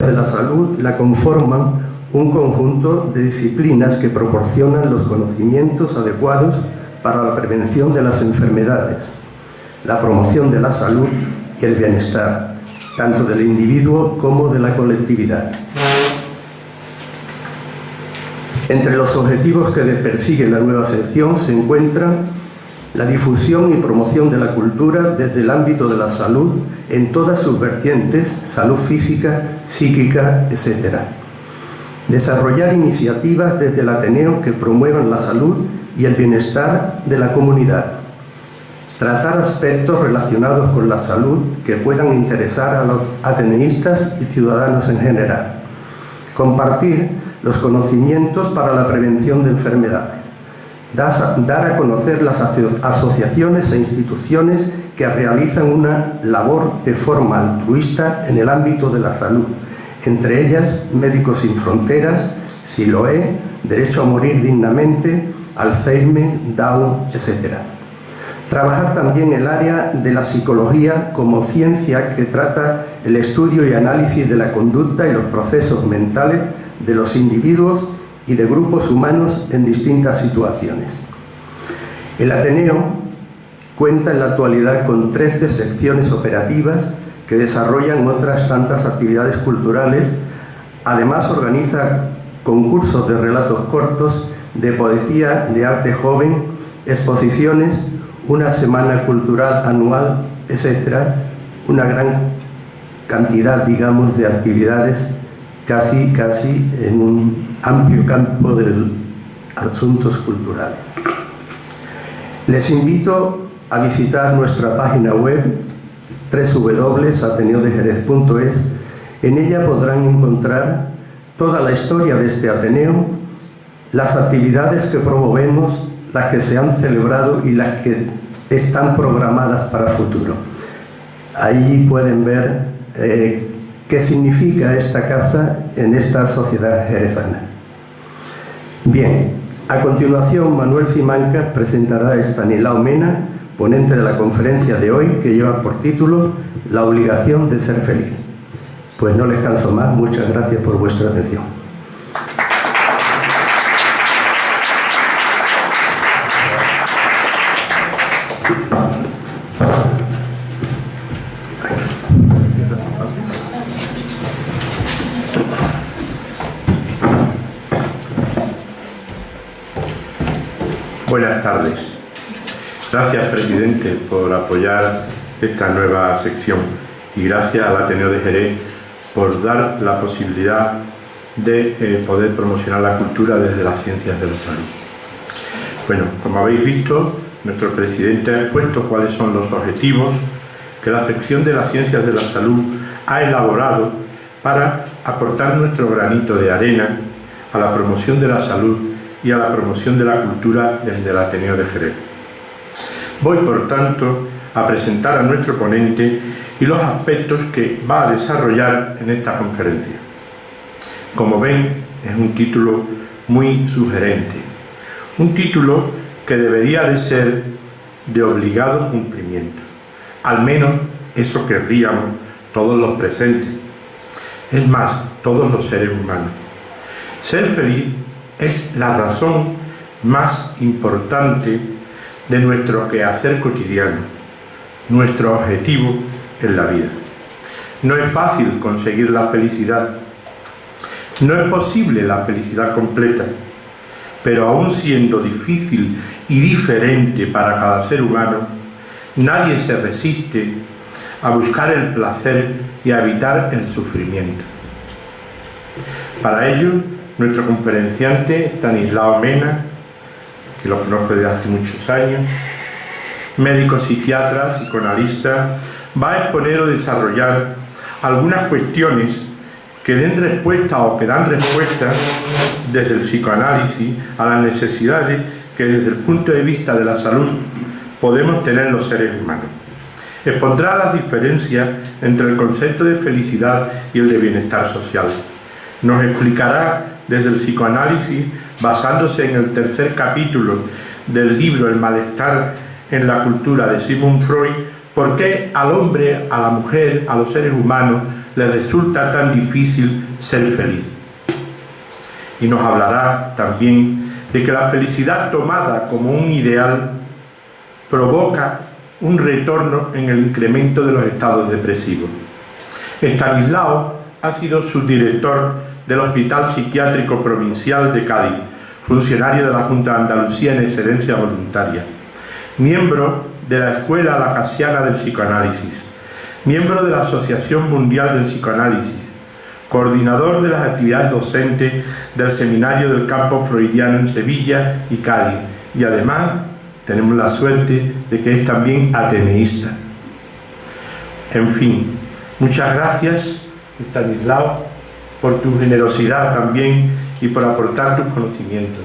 de la salud la conforman un conjunto de disciplinas que proporcionan los conocimientos adecuados para la prevención de las enfermedades, la promoción de la salud y el bienestar, tanto del individuo como de la colectividad. Entre los objetivos que persigue la nueva sección se encuentran la difusión y promoción de la cultura desde el ámbito de la salud en todas sus vertientes, salud física, psíquica, etc. Desarrollar iniciativas desde el Ateneo que promuevan la salud y el bienestar de la comunidad. Tratar aspectos relacionados con la salud que puedan interesar a los ateneístas y ciudadanos en general. Compartir los conocimientos para la prevención de enfermedades. Dar a conocer las asociaciones e instituciones que realizan una labor de forma altruista en el ámbito de la salud, entre ellas Médicos Sin Fronteras, Siloé, Derecho a Morir Dignamente, Alzheimer, Down, etc. Trabajar también el área de la psicología como ciencia que trata el estudio y análisis de la conducta y los procesos mentales de los individuos y de grupos humanos en distintas situaciones. El Ateneo cuenta en la actualidad con 13 secciones operativas que desarrollan otras tantas actividades culturales. Además, organiza concursos de relatos cortos, de poesía, de arte joven, exposiciones, una semana cultural anual, etc. Una gran cantidad, digamos, de actividades casi en un amplio campo de asuntos culturales. Les invito a visitar nuestra página web www.ateneodejerez.es. En ella podrán encontrar toda la historia de este Ateneo, las actividades que promovemos, las que se han celebrado y las que están programadas para el futuro. Ahí pueden ver qué significa esta casa en esta sociedad jerezana. Bien, a continuación Manuel Simancas presentará a Estanislao Mena, ponente de la conferencia de hoy, que lleva por título La obligación de ser feliz. Pues no les canso más, muchas gracias por vuestra atención. Buenas tardes. Gracias, presidente, por apoyar esta nueva sección y gracias al Ateneo de Jerez por dar la posibilidad de poder promocionar la cultura desde las ciencias de la salud. Bueno, como habéis visto, nuestro presidente ha expuesto cuáles son los objetivos que la sección de las ciencias de la salud ha elaborado para aportar nuestro granito de arena a la promoción de la salud y a la promoción de la cultura desde el Ateneo de Jerez. Voy, por tanto, a presentar a nuestro ponente y los aspectos que va a desarrollar en esta conferencia. Como ven, es un título muy sugerente, un título que debería de ser de obligado cumplimiento, al menos eso querríamos todos los presentes, es más, todos los seres humanos. Ser feliz es la razón más importante de nuestro quehacer cotidiano, nuestro objetivo en la vida. No es fácil conseguir la felicidad, no es posible la felicidad completa, pero aun siendo difícil y diferente para cada ser humano, nadie se resiste a buscar el placer y a evitar el sufrimiento. Para ello, nuestro conferenciante, Estanislao Mena, que lo conozco desde hace muchos años, médico psiquiatra, psicoanalista, va a exponer o desarrollar algunas cuestiones que den respuesta o que dan respuesta desde el psicoanálisis a las necesidades que desde el punto de vista de la salud podemos tener los seres humanos. Expondrá las diferencias entre el concepto de felicidad y el de bienestar social. Nos explicará desde el psicoanálisis, basándose en el tercer capítulo del libro El malestar en la cultura de Sigmund Freud, por qué al hombre, a la mujer, a los seres humanos le resulta tan difícil ser feliz. Y nos hablará también de que la felicidad tomada como un ideal provoca un retorno en el incremento de los estados depresivos. Estanislao ha sido subdirector del Hospital Psiquiátrico Provincial de Cádiz, funcionario de la Junta de Andalucía en excedencia voluntaria, miembro de la Escuela Lacasiana del Psicoanálisis, miembro de la Asociación Mundial del Psicoanálisis, coordinador de las actividades docentes del Seminario del Campo Freudiano en Sevilla y Cádiz, y además tenemos la suerte de que es también ateneísta. En fin, muchas gracias, Estanislao, por tu generosidad también y por aportar tus conocimientos.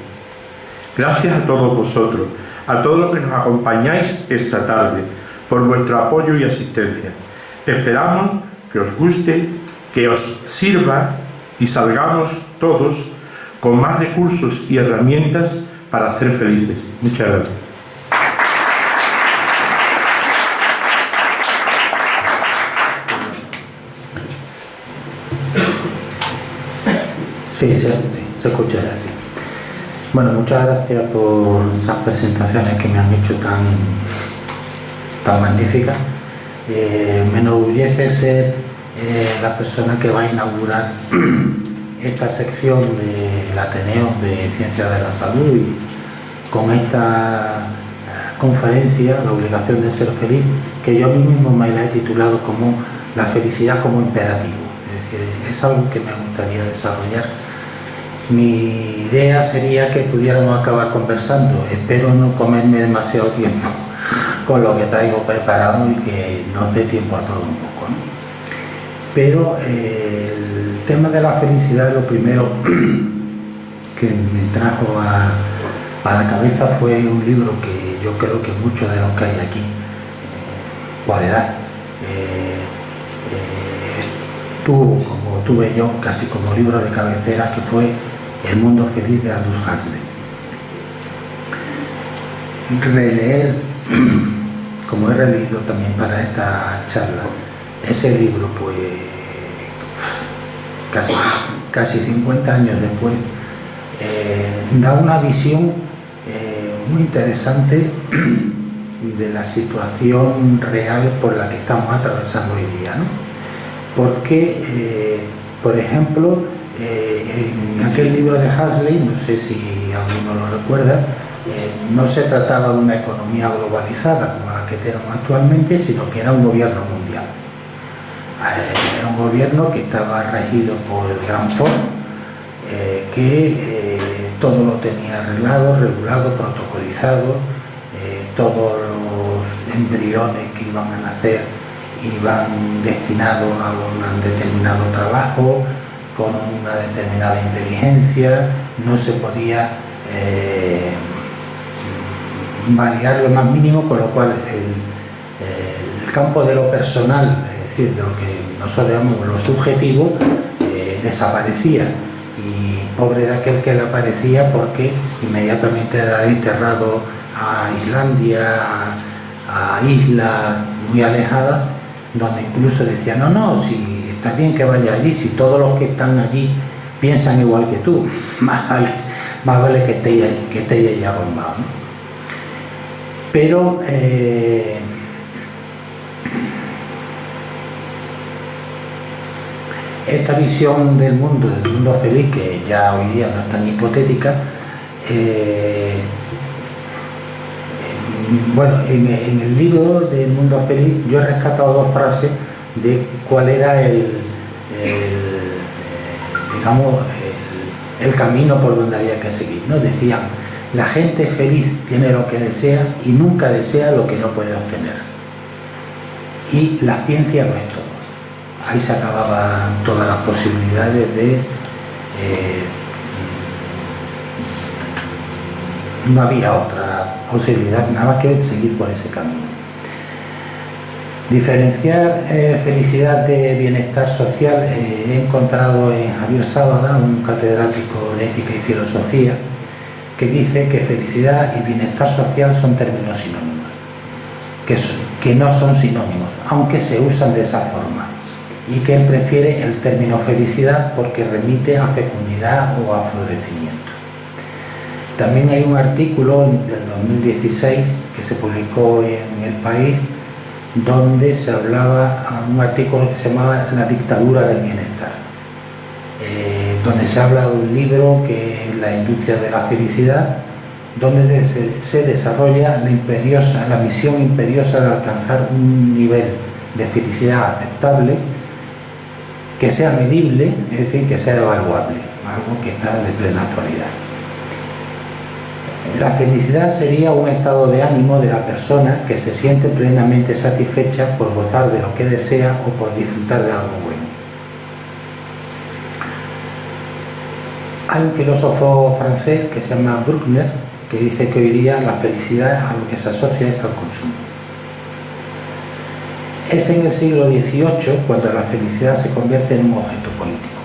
Gracias a todos vosotros, a todos los que nos acompañáis esta tarde, por vuestro apoyo y asistencia. Esperamos que os guste, que os sirva y salgamos todos con más recursos y herramientas para ser felices. Muchas gracias. Sí, se escucha así. Bueno, muchas gracias por esas presentaciones que me han hecho tan magníficas. Me enorgullece ser la persona que va a inaugurar esta sección del Ateneo de Ciencias de la Salud, y con esta conferencia, La obligación de ser feliz, que yo a mí mismo me la he titulado como la felicidad como imperativo. Es decir, es algo que me gustaría desarrollar. Mi idea sería que pudiéramos acabar conversando. Espero no comerme demasiado tiempo con lo que traigo preparado y que nos dé tiempo a todo un poco, ¿no? Pero el tema de la felicidad, lo primero que me trajo a la cabeza fue un libro que yo creo que muchos de los que hay aquí, por edad, tuvo, como tuve yo, casi como libro de cabecera, que fue El mundo feliz de Aldous Huxley. Releer, como he releído también para esta charla, ese libro, pues casi 50 años después, da una visión muy interesante de la situación real por la que estamos atravesando hoy día, ¿no? Porque, por ejemplo, en aquel libro de Huxley, no sé si alguno lo recuerda, no se trataba de una economía globalizada como la que tenemos actualmente, sino que era un gobierno mundial. Era un gobierno que estaba regido por el Gran Ford, que todo lo tenía arreglado, regulado, protocolizado, todos los embriones que iban a nacer iban destinados a un determinado trabajo, con una determinada inteligencia, no se podía variar lo más mínimo, con lo cual el campo de lo personal, es decir, de lo que nosotros llamamos lo subjetivo, desaparecía, y pobre de aquel que le aparecía, porque inmediatamente era desterrado a Islandia, a islas muy alejadas, donde incluso decía, no, si está bien que vaya allí, si todos los que están allí piensan igual que tú, más vale que esté allí arrumbado, ¿no? Pero esta visión del mundo feliz, que ya hoy día no es tan hipotética, bueno, en el libro del mundo feliz yo he rescatado dos frases de cuál era digamos, el camino por donde había que seguir, ¿no? Decían: la gente feliz tiene lo que desea y nunca desea lo que no puede obtener. Y la ciencia lo es todo. Ahí se acababan todas las posibilidades de... no había otra posibilidad nada más que seguir por ese camino. Diferenciar felicidad de bienestar social, he encontrado en Javier Sábada, un catedrático de ética y filosofía, que dice que felicidad y bienestar social son términos sinónimos, que no son sinónimos, aunque se usan de esa forma. y que él prefiere el término felicidad porque remite a fecundidad o a florecimiento. También hay un artículo del 2016 que se publicó en El País, donde se hablaba, un artículo que se llamaba La dictadura del bienestar, donde se habla de un libro que es La industria de la felicidad, donde se desarrolla la misión imperiosa de alcanzar un nivel de felicidad aceptable, que sea medible, es decir, que sea evaluable, algo que está de plena actualidad. La felicidad sería un estado de ánimo de la persona que se siente plenamente satisfecha por gozar de lo que desea o por disfrutar de algo bueno. Hay un filósofo francés que se llama Bruckner, que dice que hoy día la felicidad a lo que se asocia es al consumo. Es en el siglo XVIII cuando la felicidad se convierte en un objeto político.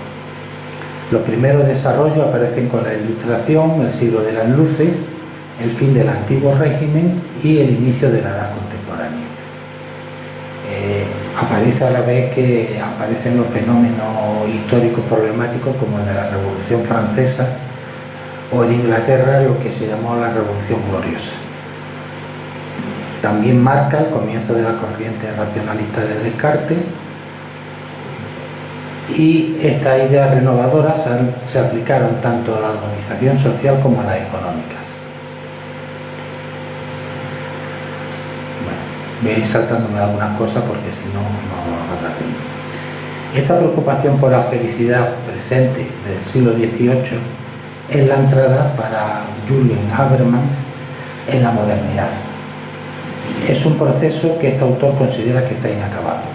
Los primeros desarrollos aparecen con la Ilustración, el siglo de las luces, el fin del antiguo régimen y el inicio de la edad contemporánea. Aparece a la vez que aparecen los fenómenos históricos problemáticos como el de la Revolución Francesa o en Inglaterra lo que se llamó la Revolución Gloriosa. También marca el comienzo de la corriente racionalista de Descartes, y estas ideas renovadoras se aplicaron tanto a la organización social como a las económicas. Bueno, voy a ir saltándome algunas cosas porque si no, no va a dar tiempo. Esta preocupación por la felicidad presente desde el siglo XVIII es la entrada para Julian Habermas en la modernidad. Es un proceso que este autor considera que está inacabado.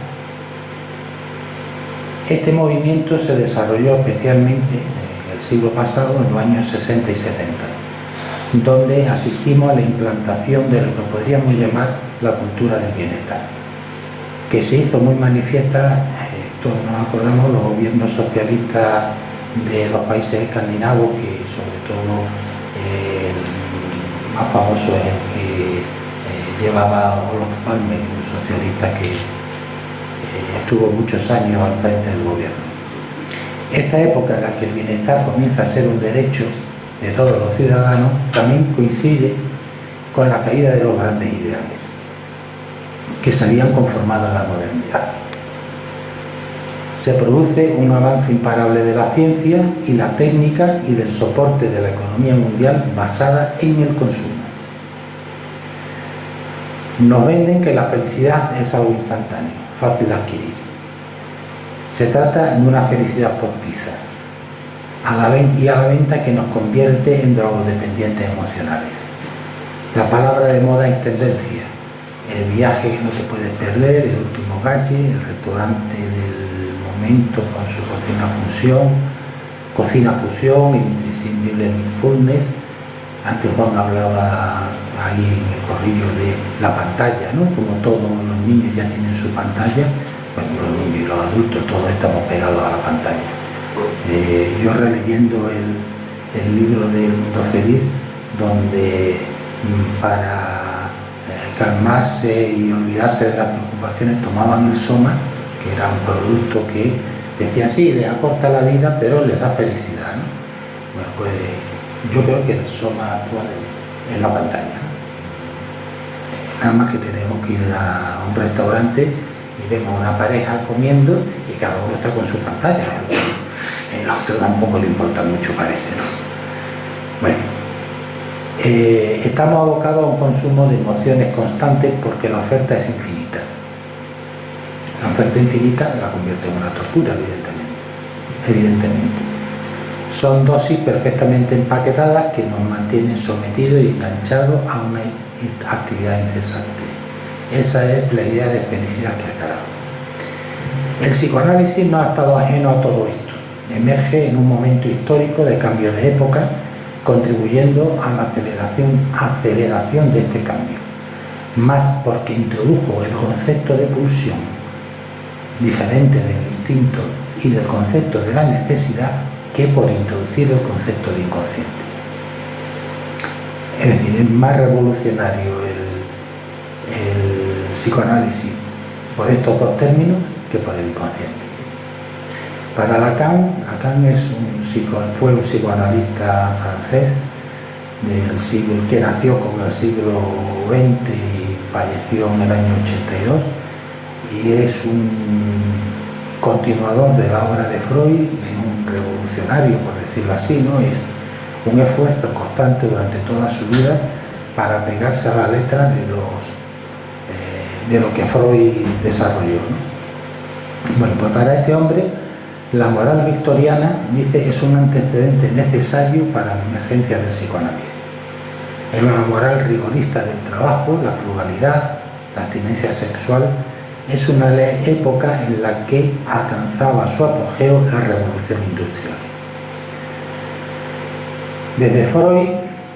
Este movimiento se desarrolló especialmente en el siglo pasado, en los años 60 y 70, donde asistimos a la implantación de lo que podríamos llamar la cultura del bienestar, que se hizo muy manifiesta, todos nos acordamos, los gobiernos socialistas de los países escandinavos, que sobre todo el más famoso es el que llevaba Olof Palme, un socialista que estuvo muchos años al frente del gobierno. Esta época en la que el bienestar comienza a ser un derecho de todos los ciudadanos también coincide con la caída de los grandes ideales que se habían conformado en la modernidad. Se produce un avance imparable de la ciencia y la técnica y del soporte de la economía mundial basada en el consumo. Nos venden que la felicidad es algo instantáneo, fácil de adquirir. Se trata de una felicidad postiza a la venta que nos convierte en drogodependientes emocionales. La palabra de moda es tendencia, el viaje que no te puedes perder, el último gadget, el restaurante del momento con su cocina fusión, imprescindible mindfulness. Antes Juan hablaba ahí en el corrillo de la pantalla, ¿no? Como todos los niños ya tienen su pantalla, bueno, los niños y los adultos todos estamos pegados a la pantalla. Yo releyendo el libro del Mundo Feliz, donde para calmarse y olvidarse de las preocupaciones tomaban el Soma, que era un producto que decía sí, le acorta la vida pero le da felicidad, ¿no? Bueno, pues yo creo que el Soma actual es la pantalla, ¿no? Nada más que tenemos que ir a un restaurante y vemos a una pareja comiendo y cada uno está con su pantalla. El otro tampoco le importa mucho, parece, ¿no? Bueno, estamos abocados a un consumo de emociones constantes porque la oferta es infinita. La oferta infinita la convierte en una tortura, evidentemente. Son dosis perfectamente empaquetadas que nos mantienen sometidos y enganchados a una actividad incesante. Esa es la idea de felicidad que ha calado. El psicoanálisis no ha estado ajeno a todo esto. Emerge en un momento histórico de cambio de época, contribuyendo a la aceleración de este cambio, más porque introdujo el concepto de pulsión, diferente del instinto y del concepto de la necesidad, que por introducir el concepto de inconsciente. Es decir, es más revolucionario el psicoanálisis por estos dos términos que por el inconsciente. Para Lacan fue un psicoanalista francés que nació con el siglo XX y falleció en el año 82, y es un continuador de la obra de Freud, es un revolucionario, por decirlo así, ¿no? Es un esfuerzo constante durante toda su vida para pegarse a la letra de lo que Freud desarrolló, ¿no? Bueno, pues para este hombre la moral victoriana, dice, es un antecedente necesario para la emergencia del psicoanálisis. Es una moral rigorista del trabajo, la frugalidad, la abstinencia sexual. Es una época en la que alcanzaba su apogeo la revolución industrial. Desde Freud,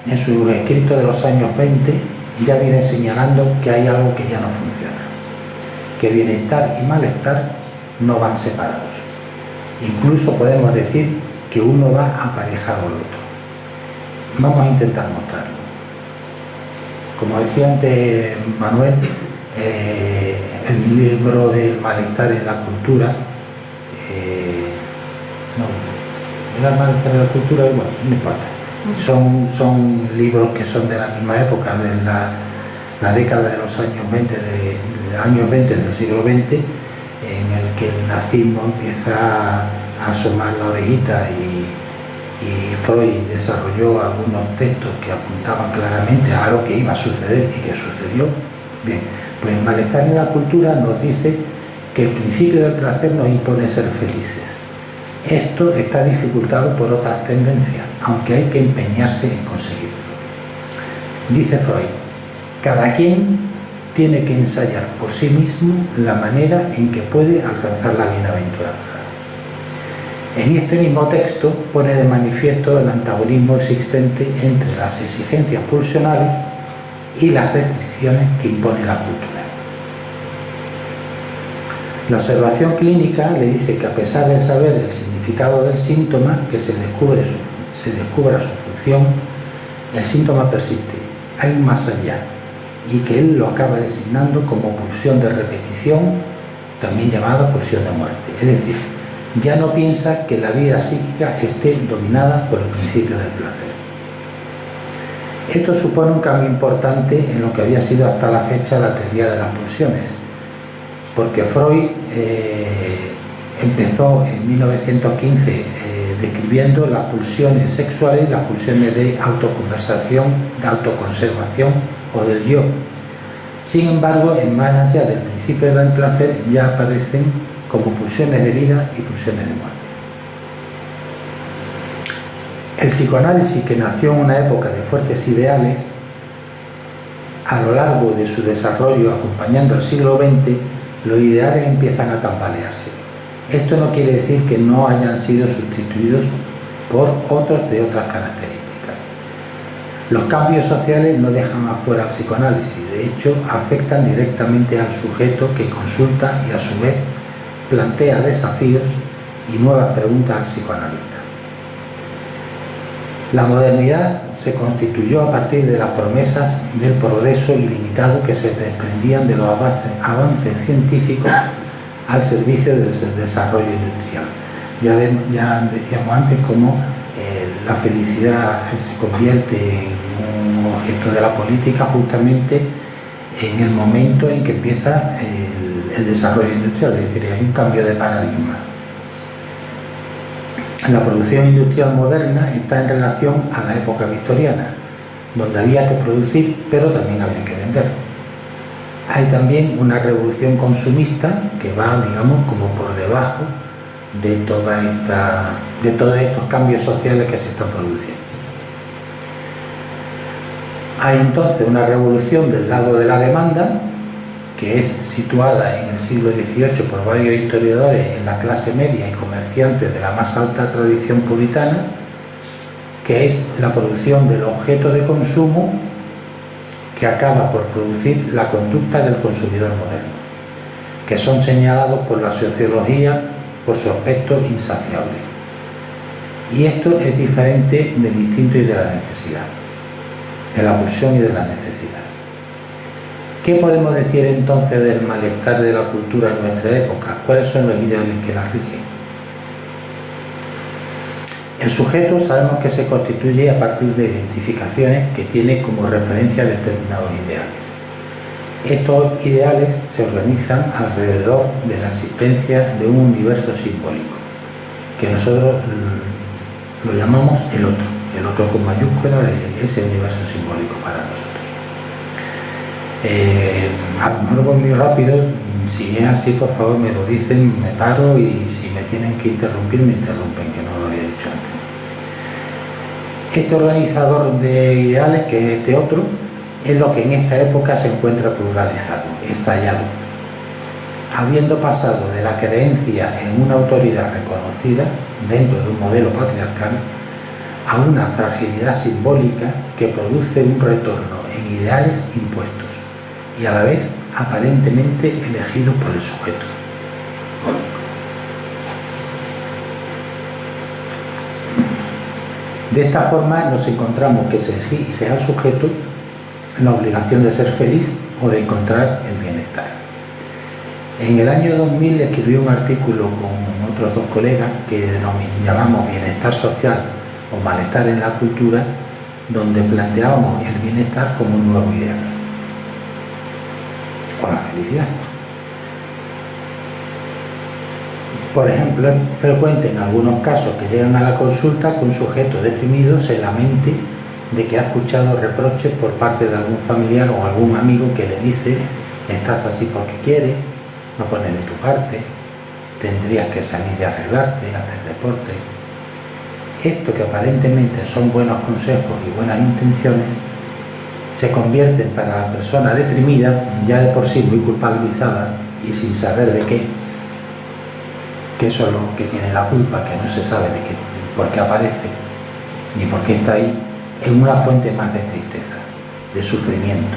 en sus escritos de los años 20, ya viene señalando que hay algo que ya no funciona, que bienestar y malestar no van separados. Incluso podemos decir que uno va aparejado al otro. Vamos a intentar mostrarlo. Como decía antes Manuel, el libro del malestar en la cultura, el malestar en la cultura, bueno, no importa. Son libros que son de la misma época, de la década de los años 20, del siglo XX, en el que el nazismo empieza a asomar la orejita y Freud desarrolló algunos textos que apuntaban claramente a lo que iba a suceder y que sucedió. Bien, pues el malestar en la cultura nos dice que el principio del placer nos impone ser felices. Esto está dificultado por otras tendencias, aunque hay que empeñarse en conseguirlo. Dice Freud, cada quien tiene que ensayar por sí mismo la manera en que puede alcanzar la bienaventuranza. En este mismo texto pone de manifiesto el antagonismo existente entre las exigencias pulsionales y las restricciones que impone la cultura. La observación clínica le dice que a pesar de saber el significado del síntoma, que se descubra su función, el síntoma persiste, hay un más allá, y que él lo acaba designando como pulsión de repetición, también llamada pulsión de muerte. Es decir, ya no piensa que la vida psíquica esté dominada por el principio del placer. Esto supone un cambio importante en lo que había sido hasta la fecha la teoría de las pulsiones, porque Freud empezó en 1915 describiendo las pulsiones sexuales, las pulsiones de autoconversación, de autoconservación o del yo. Sin embargo, en más allá del principio del placer ya aparecen como pulsiones de vida y pulsiones de muerte. El psicoanálisis, que nació en una época de fuertes ideales, a lo largo de su desarrollo acompañando el siglo XX, los ideales empiezan a tambalearse. Esto no quiere decir que no hayan sido sustituidos por otros de otras características. Los cambios sociales no dejan afuera al psicoanálisis, de hecho afectan directamente al sujeto que consulta y a su vez plantea desafíos y nuevas preguntas al psicoanalista. La modernidad se constituyó a partir de las promesas del progreso ilimitado que se desprendían de los avances científicos al servicio del desarrollo industrial. Ya decíamos antes cómo la felicidad se convierte en un objeto de la política justamente en el momento en que empieza el desarrollo industrial, es decir, hay un cambio de paradigma. La producción industrial moderna está en relación a la época victoriana, donde había que producir, pero también había que vender. Hay también una revolución consumista que va, digamos, como por debajo de todos estos cambios sociales que se están produciendo. Hay entonces una revolución del lado de la demanda, que es situada en el siglo XVIII por varios historiadores en la clase media y comerciantes de la más alta tradición puritana, que es la producción del objeto de consumo que acaba por producir la conducta del consumidor moderno, que son señalados por la sociología por su aspecto insaciable. Y esto es diferente del instinto y de la necesidad, de la pulsión y de la necesidad. ¿Qué podemos decir entonces del malestar de la cultura en nuestra época? ¿Cuáles son los ideales que la rigen? El sujeto sabemos que se constituye a partir de identificaciones que tiene como referencia determinados ideales. Estos ideales se organizan alrededor de la existencia de un universo simbólico, que nosotros lo llamamos el otro con mayúscula, ese universo simbólico para nosotros. A lo mejor voy muy rápido, si es así por favor me lo dicen, me paro, y si me tienen que interrumpir me interrumpen, que no lo había dicho antes. Este organizador de ideales, que es este otro, es lo que en esta época se encuentra pluralizado, estallado, habiendo pasado de la creencia en una autoridad reconocida dentro de un modelo patriarcal a una fragilidad simbólica que produce un retorno en ideales impuestos y a la vez aparentemente elegidos por el sujeto. De esta forma nos encontramos que se exige al sujeto la obligación de ser feliz o de encontrar el bienestar. En el año 2000 escribí un artículo con otros dos colegas que llamamos Bienestar Social o Malestar en la Cultura, donde planteábamos el bienestar como un nuevo ideal, o la felicidad. Por ejemplo, es frecuente en algunos casos que llegan a la consulta que un sujeto deprimido se lamente de que ha escuchado reproches por parte de algún familiar o algún amigo que le dice: estás así porque quieres, no pones de tu parte, tendrías que salir y arreglarte, hacer deporte. Esto, que aparentemente son buenos consejos y buenas intenciones, se convierten para la persona deprimida, ya de por sí muy culpabilizada y sin saber de qué, que eso es lo que tiene la culpa, que no se sabe de qué, por qué aparece ni por qué está ahí, en una fuente más de tristeza, de sufrimiento.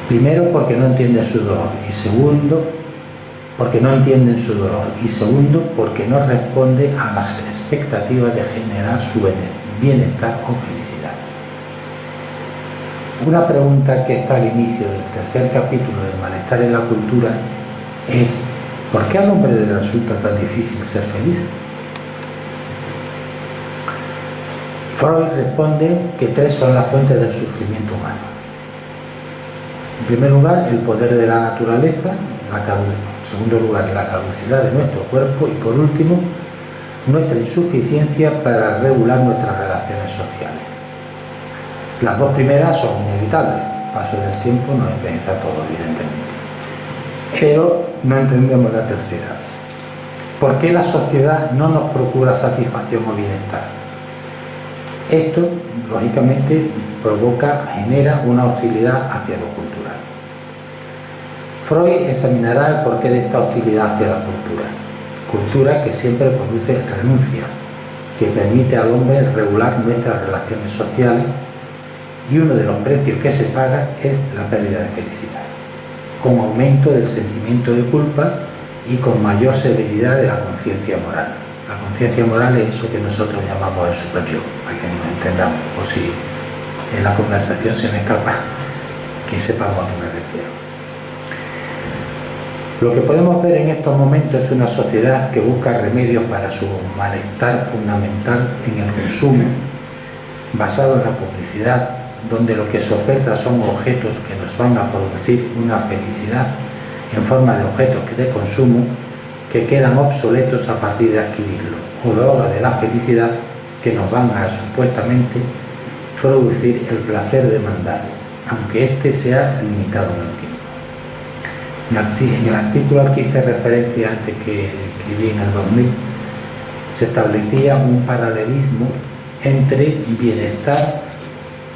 Primero, porque no entienden su dolor, y segundo, porque no entienden su dolor, y segundo, porque no responde a las expectativas de generar su bienestar o felicidad. Una pregunta que está al inicio del tercer capítulo del Malestar en la Cultura es: ¿por qué al hombre le resulta tan difícil ser feliz? Freud responde que tres son las fuentes del sufrimiento humano. En primer lugar, el poder de la naturaleza, en segundo lugar, la caducidad de nuestro cuerpo, y por último, nuestra insuficiencia para regular nuestras relaciones sociales. Las dos primeras son inevitables, paso del tiempo nos envejece a todo, evidentemente. Pero no entendemos la tercera. ¿Por qué la sociedad no nos procura satisfacción o bienestar? Esto, lógicamente, genera una hostilidad hacia lo cultural. Freud examinará el porqué de esta hostilidad hacia la cultura que siempre produce renuncias, que permite al hombre regular nuestras relaciones sociales, y uno de los precios que se paga es la pérdida de felicidad, con aumento del sentimiento de culpa y con mayor severidad de la conciencia moral. La conciencia moral es eso que nosotros llamamos el superyo, para que nos entendamos, por si en la conversación se me escapa, que sepamos a qué me refiero. Lo que podemos ver en estos momentos es una sociedad que busca remedios para su malestar fundamental en el consumo, basado en la publicidad, donde lo que se oferta son objetos que nos van a producir una felicidad en forma de objetos de consumo que quedan obsoletos a partir de adquirirlo, o drogas de la felicidad que nos van a supuestamente producir el placer demandado, aunque éste sea limitado en el tiempo. En el artículo al que hice referencia antes, que escribí en el 2000, se establecía un paralelismo entre bienestar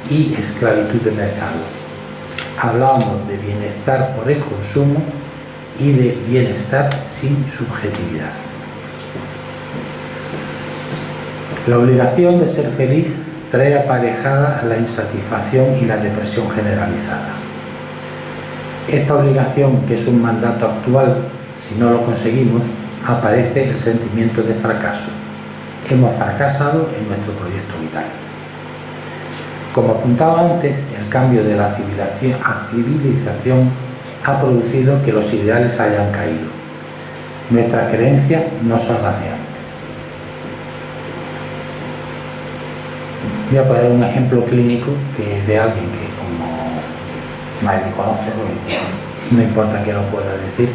y esclavitud de mercado. Hablábamos de bienestar por el consumo y de bienestar sin subjetividad. La obligación de ser feliz trae aparejada la insatisfacción y la depresión generalizada. Esta obligación, que es un mandato actual, si no lo conseguimos, aparece el sentimiento de fracaso. Hemos fracasado en nuestro proyecto vital. Como apuntaba antes, el cambio de la civilización a civilización ha producido que los ideales hayan caído. Nuestras creencias no son las de antes. Voy a poner un ejemplo clínico que es de alguien que, como nadie conoce, pues, no importa que lo pueda decir.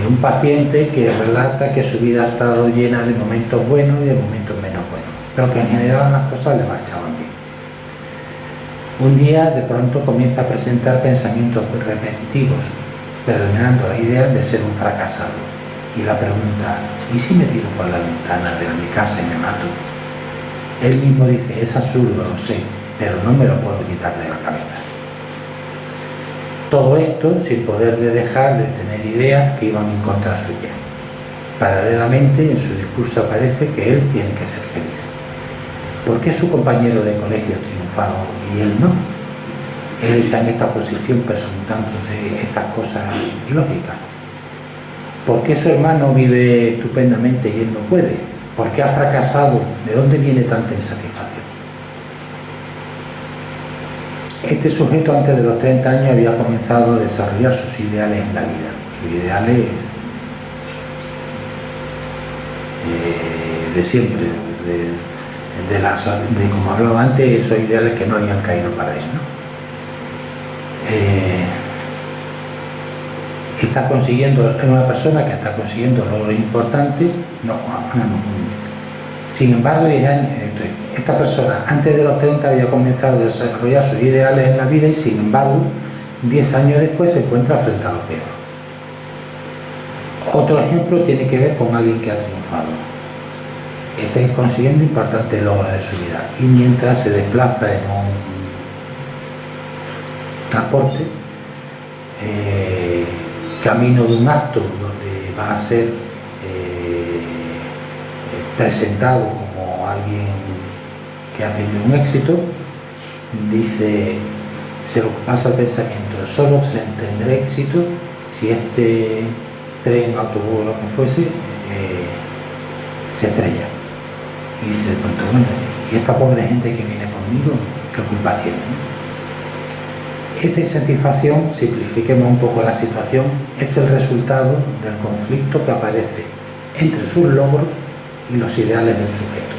Un paciente que relata que su vida ha estado llena de momentos buenos y de momentos menos buenos, pero que en general las cosas le marchaban bien. Un día de pronto comienza a presentar pensamientos repetitivos, predominando la idea de ser un fracasado, y la pregunta: ¿y si me tiro por la ventana de mi casa y me mato? Él mismo dice: es absurdo, lo sé, pero no me lo puedo quitar de la cabeza. Todo esto sin poder dejar de tener ideas que iban en contra suya. Paralelamente, en su discurso aparece que él tiene que ser feliz. ¿Por qué su compañero de colegio ha triunfado y él no? Él está en esta posición presentándose estas cosas ilógicas. ¿Por qué su hermano vive estupendamente y él no puede? ¿Por qué ha fracasado? ¿De dónde viene tanta insatisfacción? Este sujeto antes de los 30 años había comenzado a desarrollar sus ideales en la vida. Sus ideales de siempre, como hablaba antes, esos ideales que no habían caído para él, ¿no? Está consiguiendo, es una persona que está consiguiendo logros importantes. Sin embargo, esta persona antes de los 30 había comenzado a desarrollar sus ideales en la vida y sin embargo 10 años después se encuentra frente a lo peor. Otro ejemplo tiene que ver con alguien que ha triunfado. Está consiguiendo importantes logros de su vida y mientras se desplaza en un transporte, camino de un acto donde va a ser presentado como alguien que ha tenido un éxito, dice, se lo pasa el pensamiento: solo se tendrá éxito si este tren, autobús o lo que fuese se estrella. Y dice de pronto: bueno, ¿y esta pobre gente que viene conmigo, qué culpa tiene, ¿no? Esta insatisfacción, simplifiquemos un poco la situación, es el resultado del conflicto que aparece entre sus logros y los ideales del sujeto.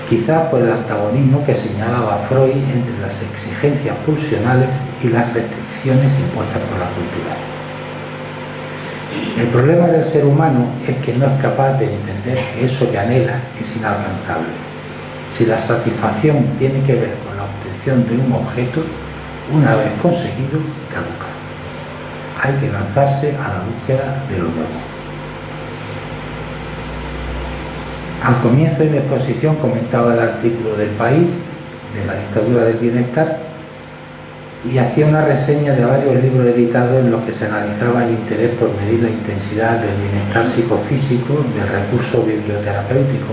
Quizás por el antagonismo que señalaba Freud entre las exigencias pulsionales y las restricciones impuestas por la cultura. El problema del ser humano es que no es capaz de entender que eso que anhela es inalcanzable. Si la satisfacción tiene que ver con la obtención de un objeto, una vez conseguido, caduca. Hay que lanzarse a la búsqueda de lo nuevo. Al comienzo de mi exposición comentaba el artículo del País, de la dictadura del bienestar, y hacía una reseña de varios libros editados en los que se analizaba el interés por medir la intensidad del bienestar psicofísico del recurso biblioterapéutico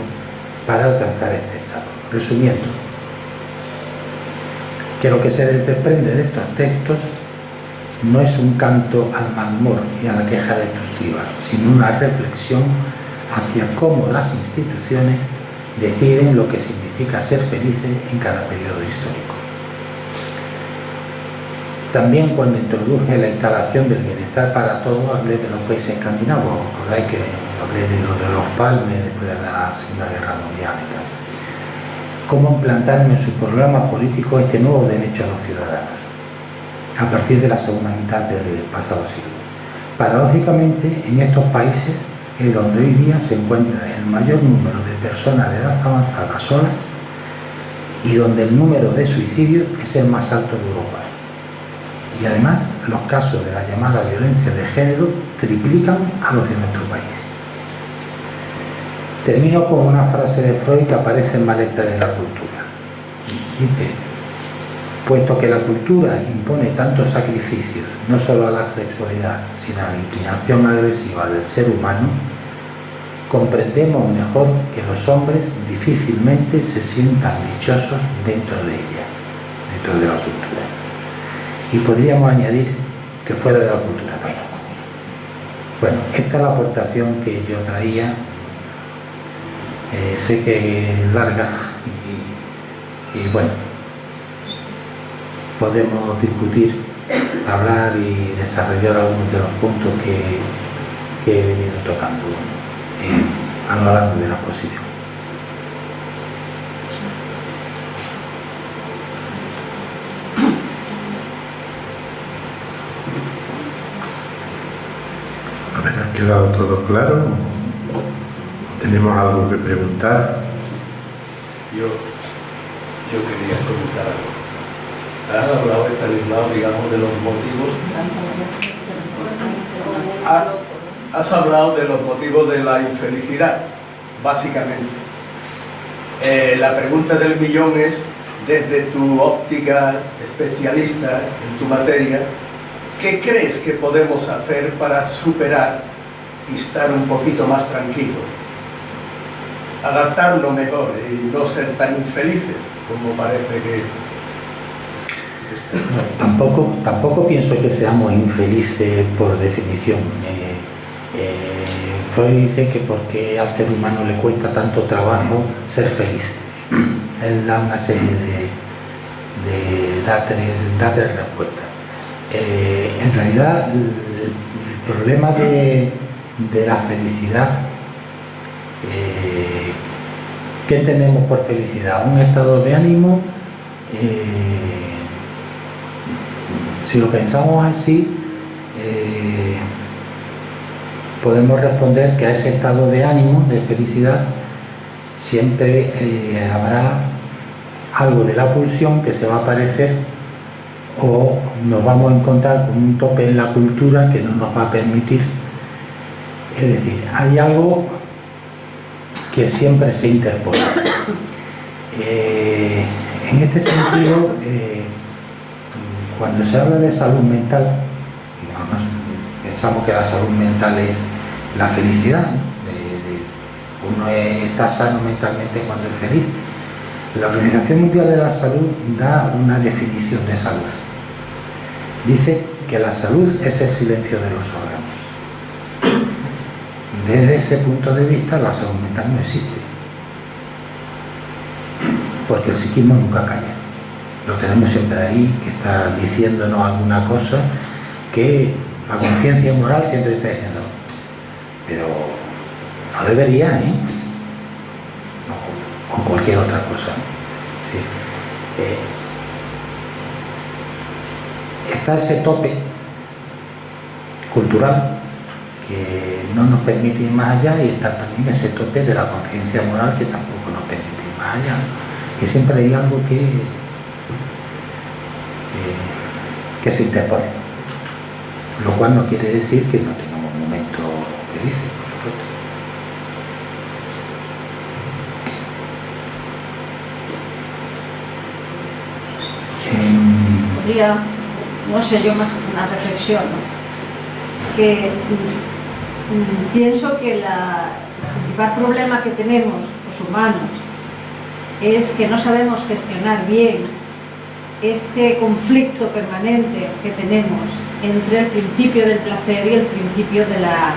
para alcanzar este estado. Resumiendo, que lo que se desprende de estos textos no es un canto al mal humor y a la queja destructiva, sino una reflexión hacia cómo las instituciones deciden lo que significa ser felices en cada periodo histórico. También cuando introduje la instalación del bienestar para todos hablé de los países escandinavos. ¿Recordáis que hablé de lo de los palmes después de la Segunda Guerra Mundial y tal? Cómo implantaron en sus programas políticos este nuevo derecho a los ciudadanos a partir de la segunda mitad del pasado siglo. Paradójicamente, en estos países es donde hoy día se encuentra el mayor número de personas de edad avanzada solas y donde el número de suicidios es el más alto de Europa. Y además, los casos de la llamada violencia de género triplican a los de nuestro país. Termino con una frase de Freud que aparece en Malestar en la cultura. Dice: puesto que la cultura impone tantos sacrificios, no solo a la sexualidad, sino a la inclinación agresiva del ser humano, comprendemos mejor que los hombres difícilmente se sientan dichosos dentro de ella, dentro de la cultura. Y podríamos añadir que fuera de la cultura tampoco. Bueno, esta es la aportación que yo traía. Sé que es larga y bueno, podemos discutir, hablar y desarrollar algunos de los puntos que he venido tocando a lo largo de la exposición. quedado todo claro? ¿Tenemos algo que preguntar? Yo quería preguntar algo. Has hablado, Estanislao, digamos, de los motivos. Has hablado de los motivos de la infelicidad, básicamente. La pregunta del millón es, desde tu óptica especialista en tu materia, ¿qué crees que podemos hacer para superar y estar un poquito más tranquilos? Adaptarnos mejor y no ser tan infelices como parece que... No, tampoco pienso que seamos infelices por definición. Freud dice que porque al ser humano le cuesta tanto trabajo ser feliz. Él da una serie da tres respuestas. En realidad, el problema de la felicidad, ¿qué entendemos por felicidad? Un estado de ánimo. Si lo pensamos así, podemos responder que a ese estado de ánimo, de felicidad, siempre habrá algo de la pulsión que se va a aparecer, o nos vamos a encontrar con un tope en la cultura que no nos va a permitir. Es decir, hay algo que siempre se interpone. En este sentido, cuando se habla de salud mental, pensamos que la salud mental es la felicidad, ¿no? Uno está sano mentalmente cuando es feliz. La Organización Mundial de la Salud da una definición de salud. Dice que la salud es el silencio de los órganos. Desde ese punto de vista, la salud mental no existe, porque el psiquismo nunca calla. Lo tenemos siempre ahí, que está diciéndonos alguna cosa que la conciencia moral siempre está diciendo, pero no debería, ¿eh? O cualquier otra cosa. Sí. Está ese tope cultural que no nos permite ir más allá, y está también ese tope de la conciencia moral que tampoco nos permite ir más allá, que siempre hay algo que se interpone, lo cual no quiere decir que no tengamos momentos felices, por supuesto. Podría, no sé, yo más una reflexión, ¿no? Que pienso que el principal problema que tenemos los humanos es que no sabemos gestionar bien este conflicto permanente que tenemos entre el principio del placer y el principio de la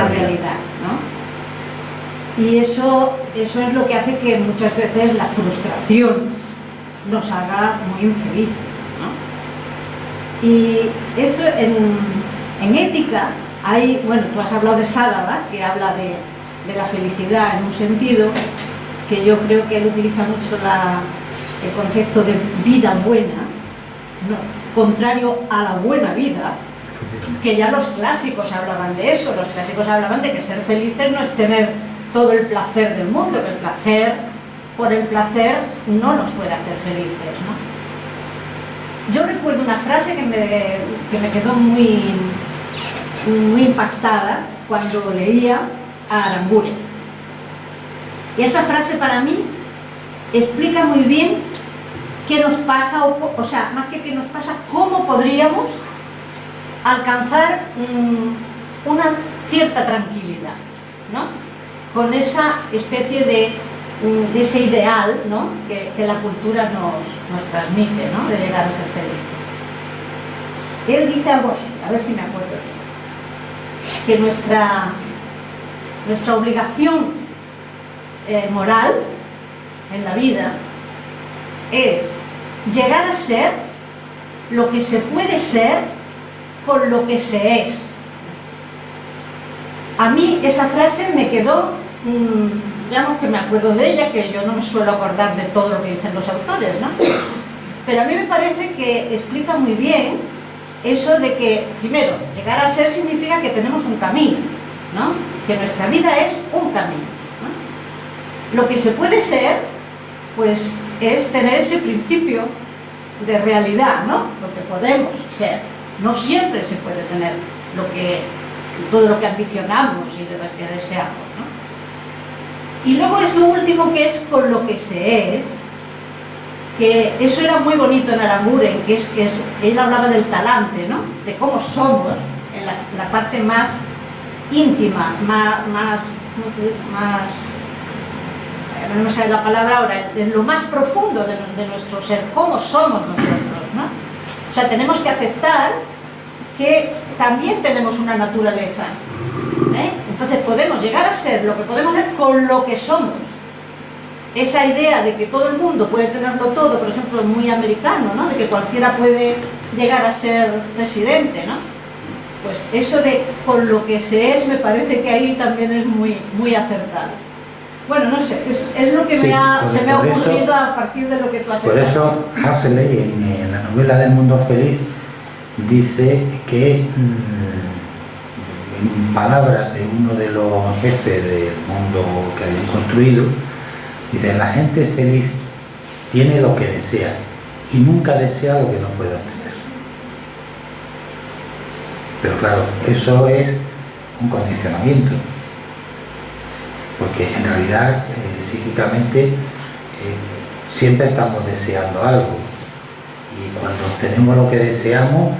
realidad, ¿no? Y eso es lo que hace que muchas veces la frustración nos haga muy infelices, ¿no? Y eso en ética hay, bueno, tú has hablado de Sadava, que habla de la felicidad en un sentido que yo creo que él utiliza mucho el concepto de vida buena, ¿no? Contrario a la buena vida, que ya los clásicos hablaban de eso. Los clásicos hablaban de que ser felices no es tener todo el placer del mundo, que el placer, por el placer, no nos puede hacer felices, ¿no? Yo recuerdo una frase que me quedó muy impactada cuando leía a Aranguren. Y esa frase para mí explica muy bien qué nos pasa, o sea, más que qué nos pasa, cómo podríamos alcanzar una cierta tranquilidad, ¿no? Con esa especie de ese ideal, ¿no? que la cultura nos transmite, ¿no? De llegar a ser feliz. Él dice algo así, a ver si me acuerdo bien, que nuestra obligación moral en la vida es llegar a ser lo que se puede ser con lo que se es. A mí esa frase me quedó, ya no que me acuerdo de ella, que yo no me suelo acordar de todo lo que dicen los autores, ¿no? Pero a mí me parece que explica muy bien eso de que, primero, llegar a ser significa que tenemos un camino, ¿no? Que nuestra vida es un camino, ¿no? Lo que se puede ser, pues, es tener ese principio de realidad, ¿no? Lo que podemos ser. No siempre se puede tener todo lo que ambicionamos y de lo que deseamos, ¿no? Y luego eso último, que es con lo que se es, que eso era muy bonito en Aranguren, que él hablaba del talante, ¿no? De cómo somos en la parte más íntima, más no me sale la palabra ahora, en lo más profundo de nuestro ser, cómo somos nosotros, ¿no? O sea, tenemos que aceptar que también tenemos una naturaleza, ¿eh? Entonces podemos llegar a ser lo que podemos ser con lo que somos. Esa idea de que todo el mundo puede tenerlo todo, por ejemplo, es muy americano, ¿no? De que cualquiera puede llegar a ser presidente, ¿no? Pues eso de con lo que se es, me parece que ahí también es muy, muy acertado. Bueno, no sé, es lo que se me ha ocurrido a partir de lo que tú has Por eso Huxley, en la novela del Mundo Feliz, dice que, en palabras de uno de los jefes del mundo que habían construido, dice: la gente feliz tiene lo que desea y nunca desea lo que no puede obtener. Pero claro, eso es un condicionamiento, porque en realidad psíquicamente siempre estamos deseando algo, y cuando obtenemos lo que deseamos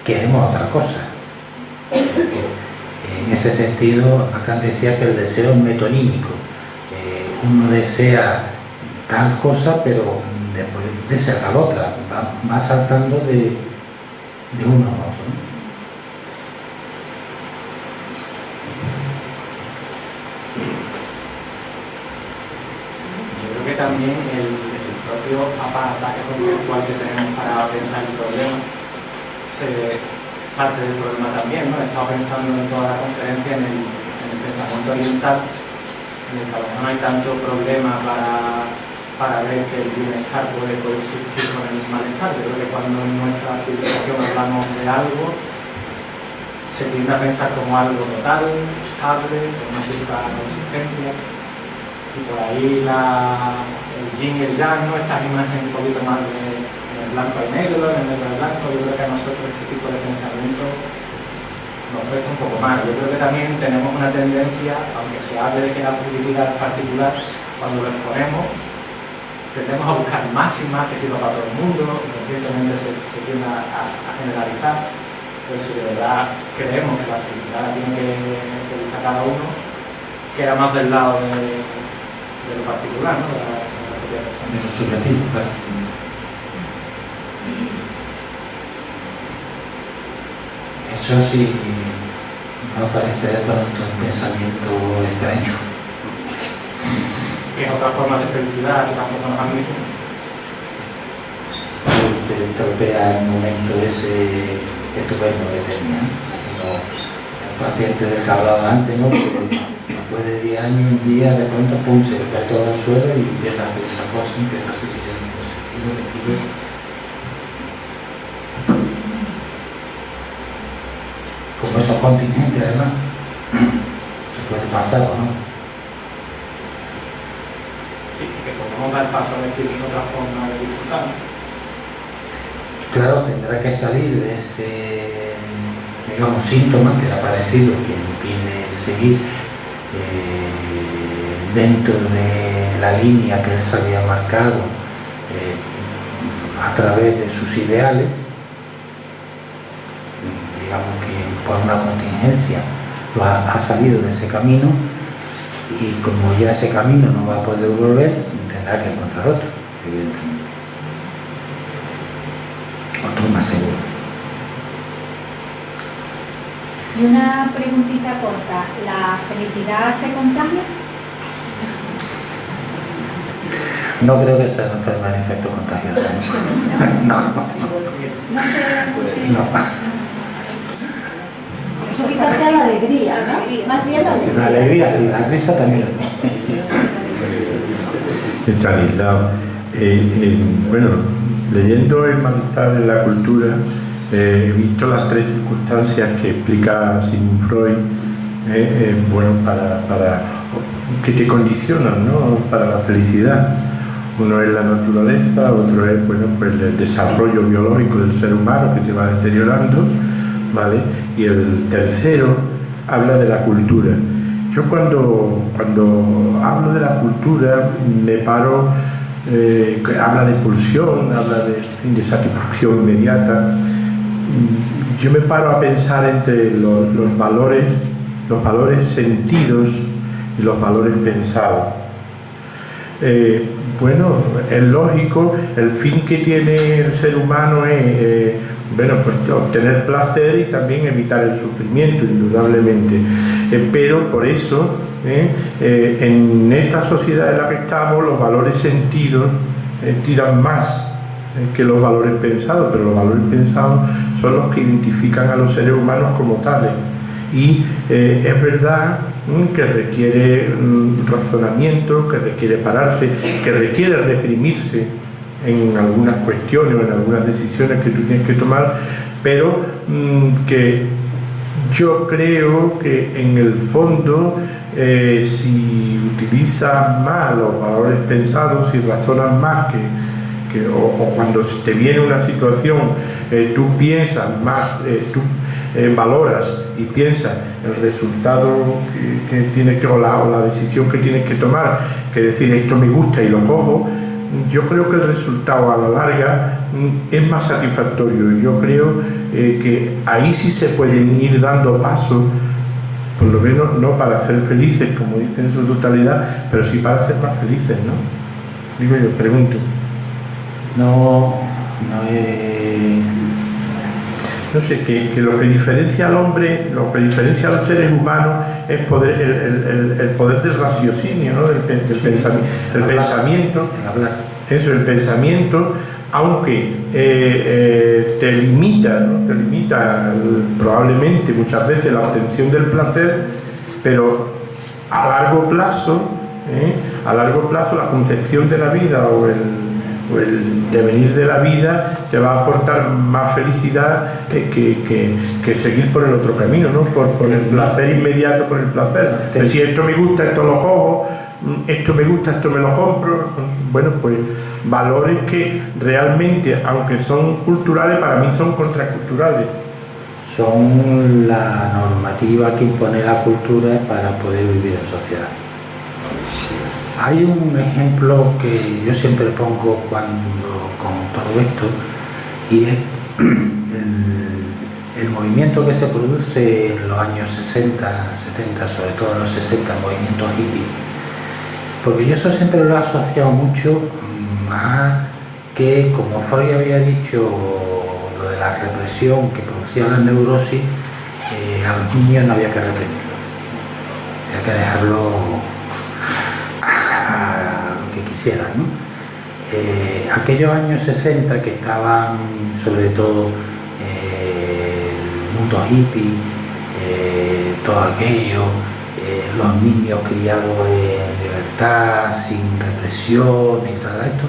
queremos otra cosa. En ese sentido, Lacan decía que el deseo es metonímico. Uno desea tal cosa, pero después desea tal otra, va saltando de uno a otro, ¿no? También el propio aparataje conceptual que tenemos para pensar el problema parte del problema también, ¿no? He estado pensando en toda la conferencia en el pensamiento oriental, en el que a lo mejor no hay tanto problema para ver que el bienestar puede coexistir con el malestar. Yo creo que cuando en nuestra civilización hablamos de algo, se tiende a pensar como algo total, estable, con una cierta consistencia. Y por ahí el yin y el yang, ¿no? Esta imagen un poquito más en el blanco y negro, en el negro y blanco. Yo creo que a nosotros este tipo de pensamiento nos cuesta un poco más. Yo creo que también tenemos una tendencia, aunque se hable de que la positividad es particular, cuando lo exponemos, tendemos a buscar máximas que sirva para todo el mundo, inconscientemente se tiende a generalizar. Pero si de verdad creemos que la felicidad la tiene que buscar cada uno, queda más del lado de lo particular, ¿no? De lo subjetivo, claro. Eso sí me parece de pronto un pensamiento extraño. Que es otra forma de felicidad que tampoco nos admiten. Te estropea el momento ese estupendo que tenía. El paciente del que hablaba antes, ¿no? Después de 10 años, un día, de pronto, pum, se le cae todo al suelo y empieza a hacer esa cosa, empieza a suicidar en ese sentido. Como eso es contingente, además, se puede pasar, ¿no? Sí, que podemos dar paso a decir otra forma de disfrutar. Claro, tendrá que salir de ese, digamos, síntoma que le ha parecido que impide seguir dentro de la línea que él se había marcado a través de sus ideales. Digamos que por una contingencia ha salido de ese camino, y como ya ese camino no va a poder volver, tendrá que encontrar otro, evidentemente. Otro más seguro. Y una preguntita corta, ¿la felicidad se contagia? No creo que sea una enfermedad de infecto contagioso. No. Eso quizás sea la alegría, ¿no? Más bien la alegría. La alegría sí, la risa también. Estanislao, bueno, leyendo El malestar en la cultura, he visto las 3 circunstancias que explica Sigmund Freud bueno, que te condicionan, ¿no?, para la felicidad. Uno es la naturaleza, otro es, bueno, pues el desarrollo biológico del ser humano que se va deteriorando, ¿vale? Y el tercero habla de la cultura. Yo cuando hablo de la cultura me paro, habla de pulsión, habla de satisfacción inmediata. Yo me paro a pensar entre los valores sentidos y los valores pensados. Bueno, es lógico, el fin que tiene el ser humano es bueno, pues obtener placer y también evitar el sufrimiento, indudablemente. Pero por eso, en esta sociedad en la que estamos, los valores sentidos tiran más que los valores pensados, pero los valores pensados son los que identifican a los seres humanos como tales. Y es verdad que requiere razonamiento, que requiere pararse, que requiere reprimirse en algunas cuestiones o en algunas decisiones que tú tienes que tomar, pero que yo creo que en el fondo si utilizas más los valores pensados, si razonas más o cuando te viene una situación tú piensas más, tú valoras y piensas el resultado que tienes o la decisión que tienes que tomar, que decir esto me gusta y lo cojo, yo creo que el resultado a la larga es más satisfactorio. Yo creo que ahí sí se pueden ir dando pasos, por lo menos no para ser felices, como dicen en su totalidad, pero sí para ser más felices, ¿no? Digo yo, pregunto. No sé, que lo que diferencia al hombre, lo que diferencia a los seres humanos es el poder del raciocinio, ¿no?, del pensamiento. Eso, el pensamiento, aunque te limita, ¿no?, te limita probablemente muchas veces la obtención del placer, pero a largo plazo la concepción de la vida o el devenir de la vida te va a aportar más felicidad que seguir por el otro camino, ¿no?, por el placer inmediato, por el placer. Si esto me gusta, esto lo cojo, esto me gusta, esto me lo compro. Bueno, pues valores que realmente, aunque son culturales, para mí son contraculturales. Son la normativa que impone la cultura para poder vivir en sociedad. Hay un ejemplo que yo siempre pongo con todo esto, y es el movimiento que se produce en los años 60, 70, sobre todo en los 60, el movimiento hippie. Porque yo eso siempre lo he asociado mucho a que, como Freud había dicho, lo de la represión que producía la neurosis, a los niños no había que reprimirlo, había que dejarlo que quisieran, ¿no? Aquellos años 60 que estaban sobre todo el mundo hippie, todo aquello, los niños criados en libertad, sin represión y todo esto,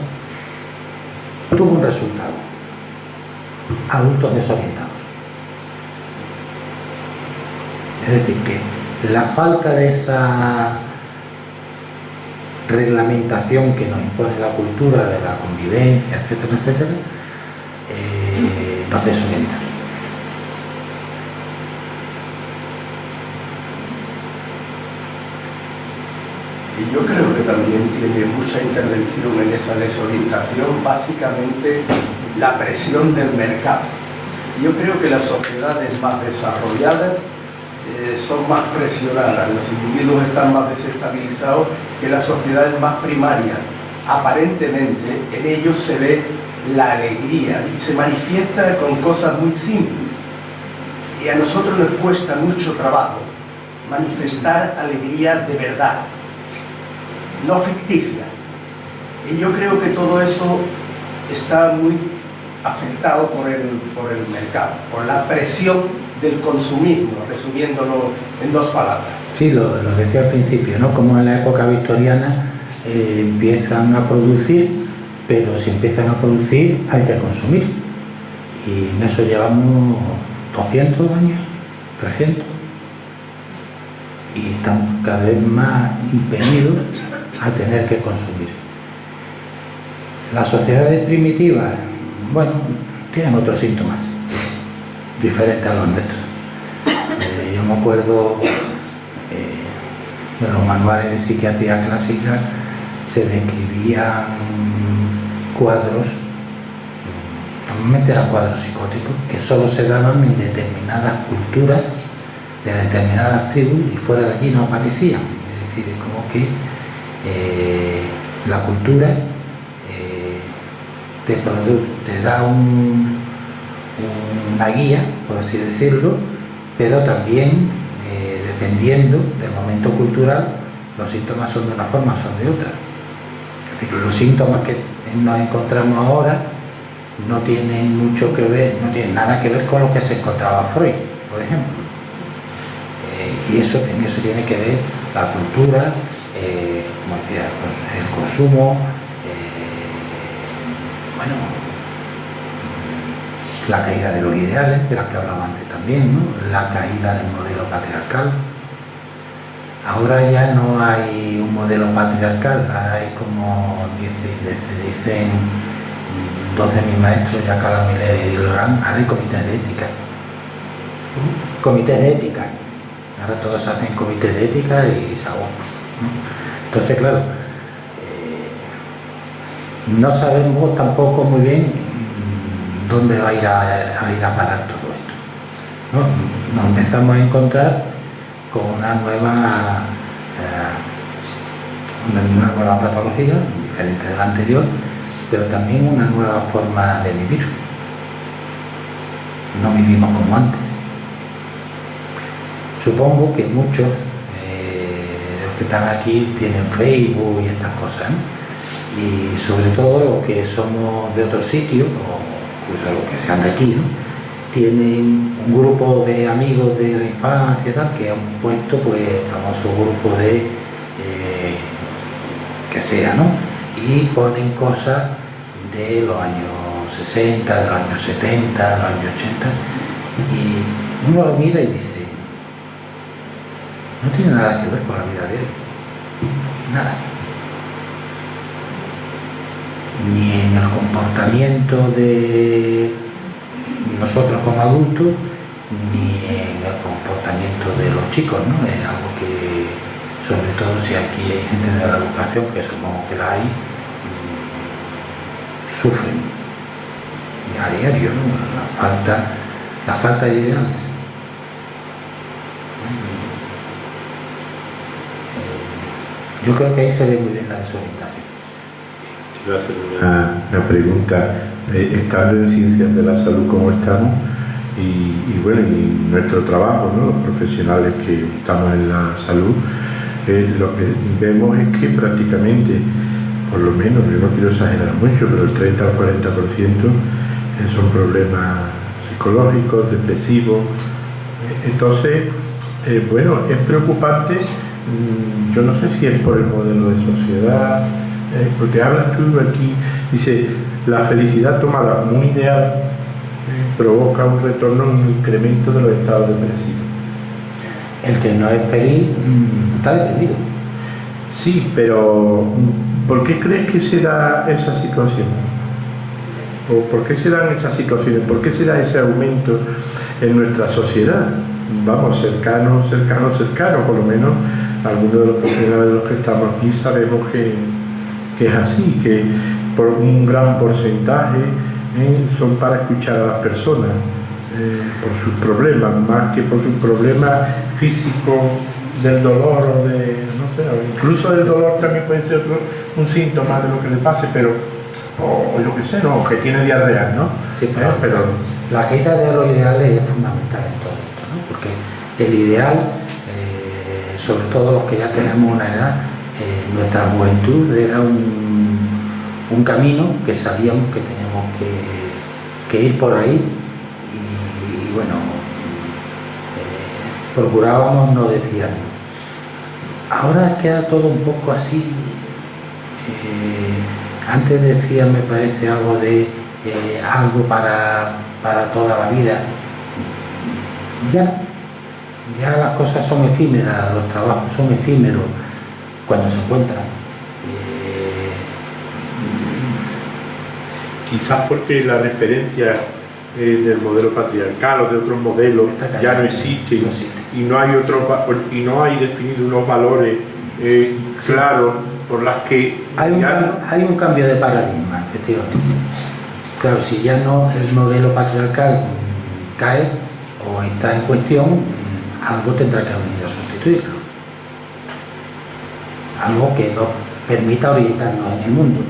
tuvo un resultado: adultos desorientados. Es decir, que la falta de esa reglamentación que nos impone la cultura de la convivencia, etcétera, etcétera, nos desorienta. Y yo creo que también tiene mucha intervención en esa desorientación, básicamente la presión del mercado. Yo creo que las sociedades más desarrolladas son más presionadas, los individuos están más desestabilizados que las sociedades más primarias. Aparentemente en ellos se ve la alegría y se manifiesta con cosas muy simples. Y a nosotros nos cuesta mucho trabajo manifestar alegría de verdad, no ficticia. Y yo creo que todo eso está muy afectado por el mercado, por la presión del consumismo, resumiéndolo en dos palabras. Sí, lo decía al principio, ¿no? Como en la época victoriana empiezan a producir, pero si empiezan a producir hay que consumir. Y en eso llevamos 200 años, 300. y están cada vez más impedidos a tener que consumir. Las sociedades primitivas, bueno, tienen otros síntomas diferentes a los nuestros. Yo me acuerdo de los manuales de psiquiatría clásica, se describían cuadros, normalmente eran cuadros psicóticos, que solo se daban en determinadas culturas, de determinadas tribus, y fuera de allí no aparecían. Es decir, es como que la cultura te da una guía, por así decirlo, pero también, dependiendo del momento cultural, los síntomas son de una forma, son de otra. Es decir, los síntomas que nos encontramos ahora no tienen mucho que ver, no tienen nada que ver con lo que se encontraba Freud, por ejemplo. Y en eso tiene que ver la cultura, como decía, el consumo, bueno, la caída de los ideales, de las que hablaba antes también, ¿no? La caída del modelo patriarcal. Ahora ya no hay un modelo patriarcal, ahora hay, como dicen dos de mis maestros, Jacques Miller y Laurent, ahora hay comités de ética. Comités de ética. Ahora todos hacen comités de ética y se agotan, ¿no? Entonces, claro, no sabemos tampoco muy bien dónde va a ir a parar todo esto, ¿no? Nos empezamos a encontrar con una nueva patología, diferente de la anterior, pero también una nueva forma de vivir. No vivimos como antes. Supongo que muchos de los que están aquí tienen Facebook y estas cosas, ¿no? Y sobre todo los que somos de otros sitios, o incluso los que sean de aquí, ¿no? Tienen un grupo de amigos de la infancia y tal, que han puesto pues el famoso grupo de que sea, ¿no? Y ponen cosas de los años 60, de los años 70, de los años 80, y uno lo mira y dice, no tiene nada que ver con la vida de hoy, nada. Ni en el comportamiento de nosotros como adultos, ni en el comportamiento de los chicos, ¿no? Es algo que, sobre todo si aquí hay gente de la educación, que supongo que la hay, sufren a diario, ¿no? La falta de ideales. Yo creo que ahí se ve muy bien la desorientación. Quiero hacer una pregunta. Estando en ciencias de la salud como estamos, y bueno, y nuestro trabajo, ¿no? Los profesionales que estamos en la salud, lo que vemos es que prácticamente, por lo menos, yo no quiero exagerar mucho, pero el 30 o 40% son problemas psicológicos, depresivos. Entonces, bueno, es preocupante. Yo no sé si es por el modelo de sociedad, porque hablas tú aquí, dice, la felicidad tomada como un ideal provoca un retorno, un incremento de los estados depresivos. El que no es feliz está deprimido. Sí, pero ¿por qué crees que se da esa situación? ¿O por qué se dan esas situaciones? ¿Por qué se da ese aumento en nuestra sociedad? Vamos, cercano, por lo menos algunos de los profesionales de los que estamos aquí sabemos que es así, que por un gran porcentaje son para escuchar a las personas por sus problemas, más que por sus problemas físicos del dolor o de, no sé, incluso del dolor también puede ser un síntoma de lo que le pase, pero, o yo qué sé, ¿no? O que tiene diarrea, ¿no? Sí, pero la caída de los ideales es fundamental en todo esto, ¿no? Porque el ideal, sobre todo los que ya tenemos una edad, nuestra juventud era un camino que sabíamos que teníamos que ir por ahí y bueno, procurábamos no desviarnos. Ahora queda todo un poco así. Antes decía, me parece, algo de algo para toda la vida. Ya ya las cosas son efímeras, los trabajos son efímeros cuando se encuentran. Quizás porque la referencia del modelo patriarcal o de otros modelos ya no existen, y no hay definido unos valores claros por las que hay un cambio de paradigma, efectivamente. Claro, si ya no el modelo patriarcal cae o está en cuestión, algo tendrá que venir a sustituirlo, algo que nos permita orientarnos en el mundo.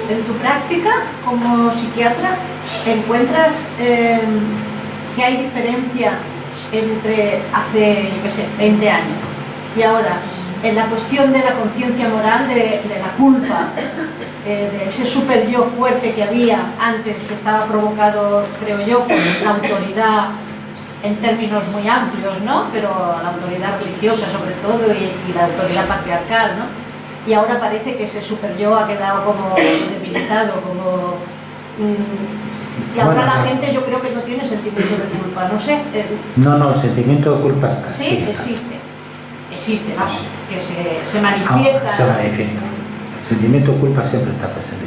En tu práctica como psiquiatra, ¿encuentras que hay diferencia entre hace, yo qué sé, 20 años y ahora en la cuestión de la conciencia moral, de la culpa, de ese super yo fuerte que había antes, que estaba provocado, creo yo, por la autoridad en términos muy amplios, ¿no? Pero la autoridad religiosa sobre todo y la autoridad patriarcal, ¿no? Y ahora parece que ese super yo ha quedado como debilitado, como... y ahora la gente, yo creo que no tiene sentimiento de culpa, no sé. No, el sentimiento de culpa está. Sí, existe, vamos, que se manifiesta. Se manifiesta. El sentimiento de culpa siempre está presente.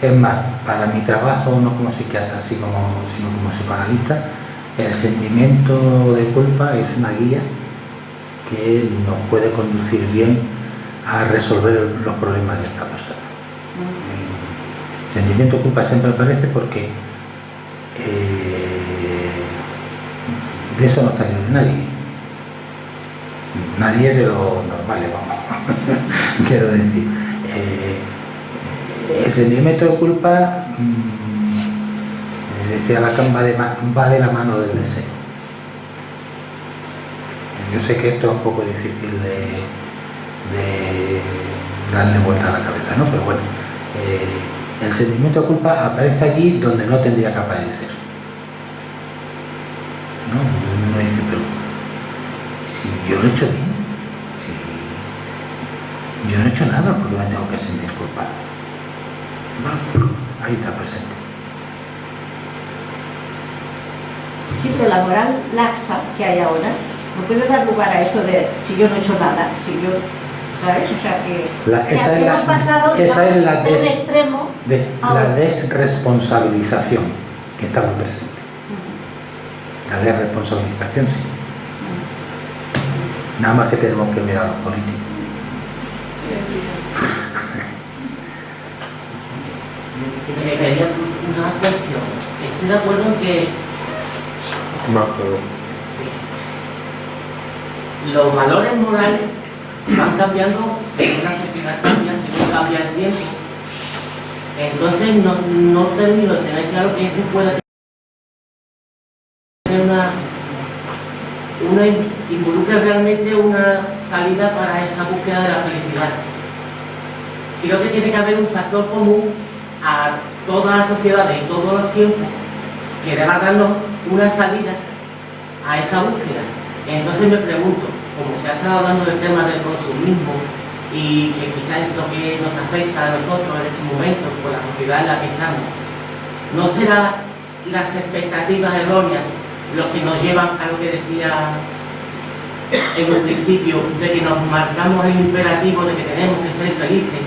Es más, para mi trabajo, no como psiquiatra, sino como psicoanalista, el sentimiento de culpa es una guía que nos puede conducir bien a resolver los problemas de esta persona. El sentimiento de culpa siempre aparece porque de eso no está libre nadie de lo normales, vamos. Quiero decir, el sentimiento de culpa, decía Lacan, va de la mano del deseo. Yo sé que esto es un poco difícil de darle vuelta a la cabeza, ¿no? Pero bueno, el sentimiento de culpa aparece allí donde no tendría que aparecer, ¿no? Uno dice, pero si yo lo he hecho bien, si yo no he hecho nada, ¿por qué me tengo que sentir culpable? Bueno, ahí está presente. Sí, pero la moral laxa que hay ahora no puede dar lugar a eso de si yo no he hecho nada, si yo... ¿Sabes? O sea que hemos pasado de un extremo a la desresponsabilización, que está muy presente. La desresponsabilización, sí. Nada más que tenemos que mirar a los políticos. Me quedaría una cuestión. Estoy de acuerdo en que los valores morales van cambiando según la sociedad cambia, según cambia el tiempo. Entonces no termino de tener claro que eso pueda tener involucra realmente una salida para esa búsqueda de la felicidad. Creo que tiene que haber un factor común a todas las sociedades y todos los tiempos que deba darnos una salida a esa búsqueda. Entonces me pregunto, como se ha estado hablando del tema del consumismo y que quizás es lo que nos afecta a nosotros en estos momentos por la sociedad en la que estamos, ¿no será las expectativas erróneas lo que nos llevan a lo que decía en un principio, de que nos marcamos el imperativo de que tenemos que ser felices,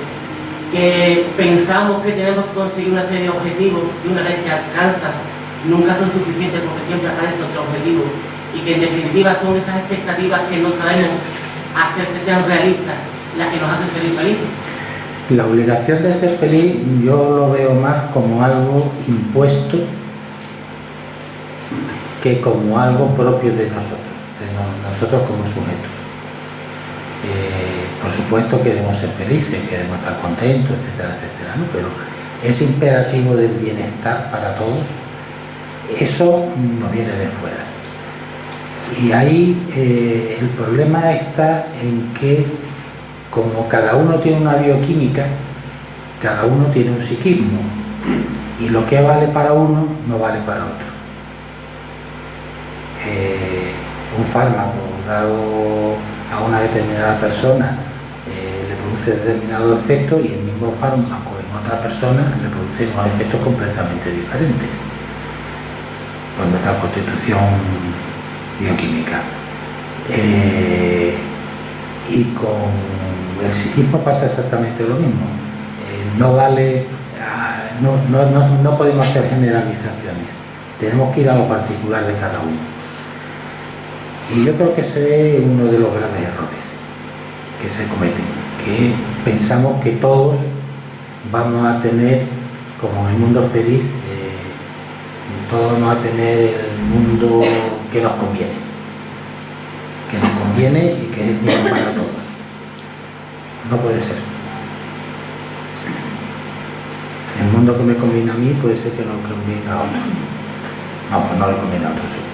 que pensamos que tenemos que conseguir una serie de objetivos y una vez que alcanzan nunca son suficientes porque siempre aparece otro objetivo, y que en definitiva son esas expectativas que no sabemos hacer que sean realistas las que nos hacen ser infelices? La obligación de ser feliz yo lo veo más como algo impuesto que como algo propio de nosotros como sujetos. Por supuesto queremos ser felices, queremos estar contentos, etcétera, etcétera, ¿no? Pero ese imperativo del bienestar para todos, eso no viene de fuera. Y ahí el problema está en que, como cada uno tiene una bioquímica, cada uno tiene un psiquismo, y lo que vale para uno no vale para otro. Un fármaco dado a una determinada persona le produce determinado efecto, y el mismo fármaco en otra persona le produce unos efectos completamente diferentes. con nuestra constitución bioquímica. Y con el psiquismo pasa exactamente lo mismo. No vale, no podemos hacer generalizaciones, tenemos que ir a lo particular de cada uno. Y yo creo que ese es uno de los graves errores que se cometen, que pensamos que todos vamos a tener, como en el mundo feliz, todos vamos a tener el mundo que nos conviene y que es el mismo para todos. No puede ser. El mundo que me conviene a mí puede ser que no convenga a otro. Vamos, no le conviene a otro seguro.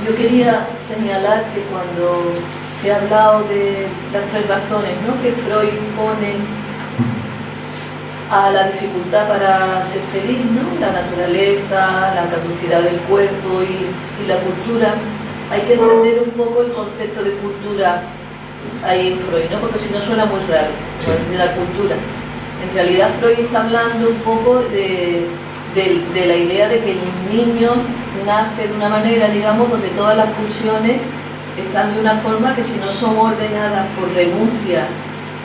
Yo quería señalar que cuando se ha hablado de las 3 razones, ¿no?, que Freud pone a la dificultad para ser feliz, ¿no?, la naturaleza, la caducidad del cuerpo y la cultura, hay que entender un poco el concepto de cultura ahí en Freud, ¿no?, porque si no suena muy raro, ¿no?, de la cultura. En realidad Freud está hablando un poco de la idea de que el niño nace de una manera, digamos, donde todas las pulsiones están de una forma que si no son ordenadas por renuncia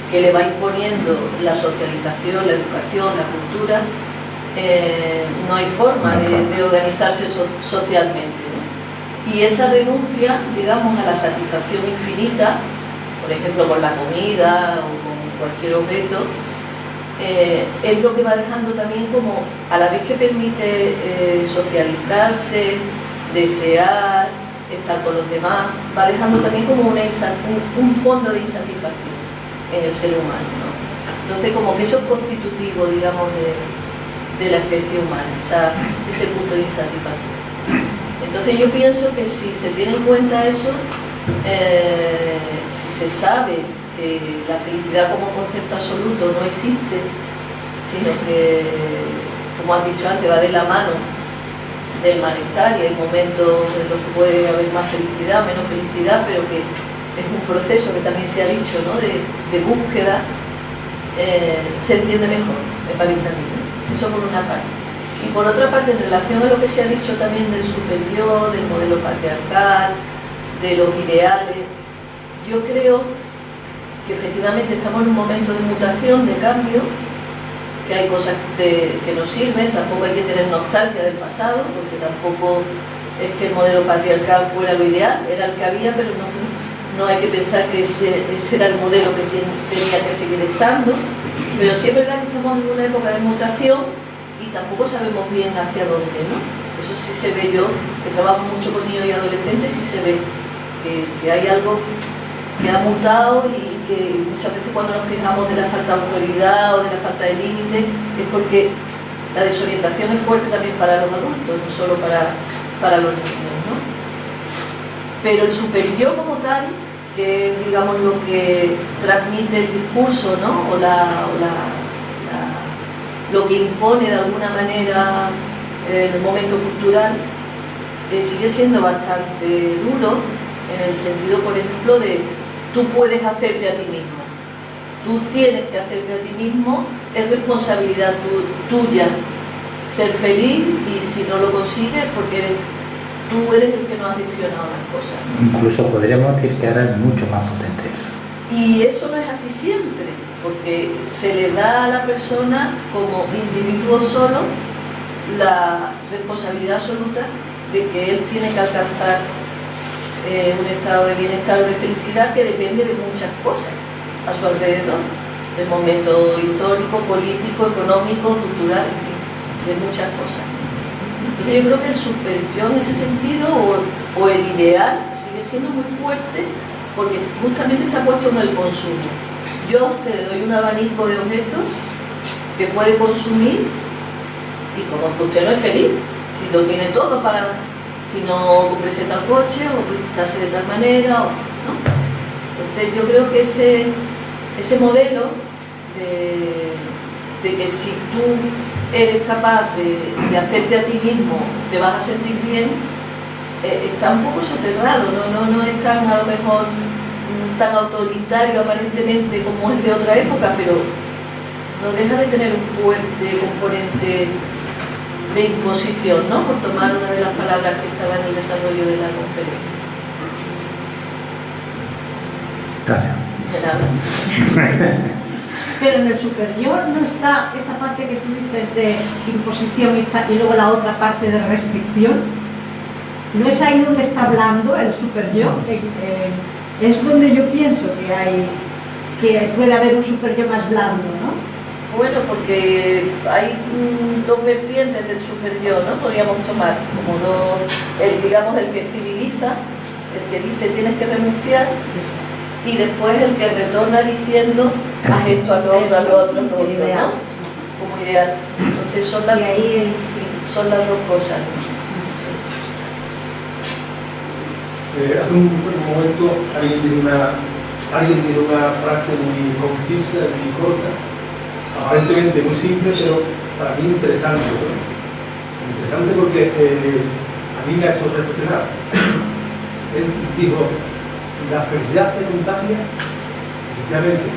que le va imponiendo la socialización, la educación, la cultura, no hay forma de organizarse socialmente, ¿no? Y esa renuncia, digamos, a la satisfacción infinita, por ejemplo con la comida o con cualquier objeto, es lo que va dejando también, como a la vez que permite socializarse, desear, estar con los demás, va dejando también como un fondo de insatisfacción en el ser humano, ¿no? Entonces como que eso es constitutivo, digamos, de la especie humana, ese punto de insatisfacción. Entonces yo pienso que si se tiene en cuenta eso, si se sabe que la felicidad como concepto absoluto no existe, sino que, como has dicho antes, va de la mano del malestar, y hay momentos en los que puede haber más felicidad, menos felicidad, pero que es un proceso que también se ha dicho, ¿no?, de búsqueda, se entiende mejor, me parece a mí, ¿no? Eso por una parte. Y por otra parte, en relación a lo que se ha dicho también del superior, del modelo patriarcal, de los ideales, yo creo que efectivamente estamos en un momento de mutación, de cambio, que hay cosas que nos sirven, tampoco hay que tener nostalgia del pasado, porque tampoco es que el modelo patriarcal fuera lo ideal, era el que había, pero no hay que pensar que ese era el modelo que tenía que seguir estando. Pero sí es verdad que estamos en una época de mutación y tampoco sabemos bien hacia dónde, ¿no? Eso sí se ve, yo que trabajo mucho con niños y adolescentes, sí se ve que hay algo que ha mutado, y que muchas veces cuando nos quejamos de la falta de autoridad o de la falta de límite es porque la desorientación es fuerte también para los adultos, no solo para los niños, ¿no? Pero el superior como tal, que es, digamos, lo que transmite el discurso, ¿no?, lo que impone de alguna manera el momento cultural, sigue siendo bastante duro, en el sentido, por ejemplo, de tú puedes hacerte a ti mismo, tú tienes que hacerte a ti mismo, es responsabilidad tuya ser feliz, y si no lo consigues, porque tú eres el que no has gestionado las cosas. Incluso podríamos decir que ahora es mucho más potente eso. Y eso no es así siempre, porque se le da a la persona como individuo solo la responsabilidad absoluta de que él tiene que alcanzar un estado de bienestar o de felicidad que depende de muchas cosas a su alrededor, del momento histórico, político, económico, cultural, en fin, de muchas cosas. Entonces yo creo que el superior en ese sentido, o el ideal, sigue siendo muy fuerte, porque justamente está puesto en el consumo. Yo a usted le doy un abanico de objetos que puede consumir, y como que usted no es feliz, si lo tiene todo si no presenta el coche, o pintarse de tal manera, ¿no? Entonces yo creo que ese modelo de que si tú eres capaz de hacerte a ti mismo, te vas a sentir bien, está un poco soterrado, no es tan, a lo mejor, tan autoritario aparentemente como el de otra época, pero no deja de tener un fuerte componente de imposición, ¿no? Por tomar una de las palabras que estaba en el desarrollo de la conferencia. Gracias. De nada. Pero en el superior no está esa parte que tú dices de imposición y luego la otra parte de restricción. ¿No es ahí donde está blando el superior? Es donde yo pienso que puede haber un superior más blando, ¿no? Bueno, porque hay dos vertientes del superior, ¿no? Podríamos tomar como dos, digamos el que civiliza, el que dice tienes que renunciar, y después el que retorna diciendo haz esto, a lo otro, ¿no? Como ideal. Entonces son las dos cosas. Hace un momento alguien tiene una frase muy concisa, muy corta, aparentemente muy simple, pero para mí interesante, ¿no? Interesante porque a mí me ha hecho reflexionar. Él dijo, la felicidad se contagia. Efectivamente,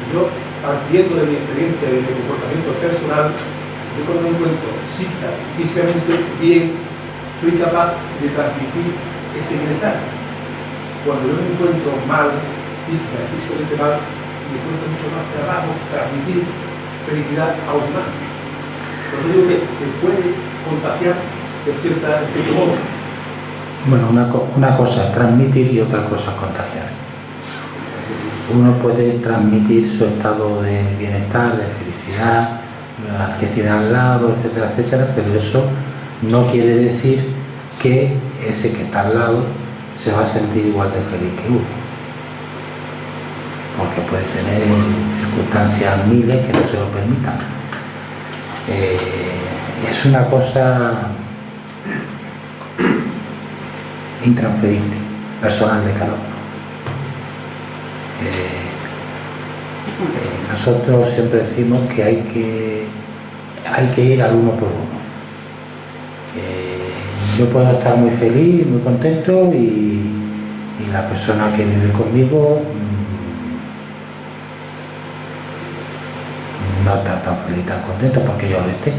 yo partiendo de mi experiencia y de mi comportamiento personal, yo cuando me encuentro físicamente bien, soy capaz de transmitir ese bienestar. Cuando yo me encuentro mal, físicamente mal, me cuesta mucho más trabajo transmitir felicidad a los demás. Por eso digo que se puede contagiar de cierto modo. Bueno, una cosa es transmitir y otra cosa es contagiar. Uno puede transmitir su estado de bienestar, de felicidad, al que tiene al lado, etcétera, etcétera, pero eso no quiere decir que ese que está al lado se va a sentir igual de feliz que uno, porque puede tener circunstancias miles que no se lo permitan. Es una cosa intransferible, personal de cada uno. Nosotros siempre decimos que hay que ir al uno por uno. Yo puedo estar muy feliz, muy contento y la persona que vive conmigo no está tan feliz, tan contenta porque yo lo esté.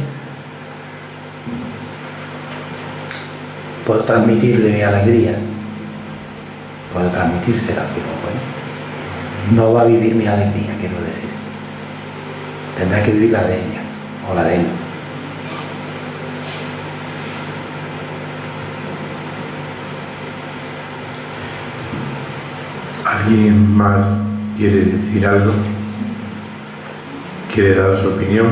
Puedo transmitirle mi alegría, puedo transmitírsela, pero bueno, no va a vivir mi alegría, quiero decir. Tendrá que vivir la de ella o la de él. ¿Alguien más quiere decir algo? ¿Quiere dar su opinión?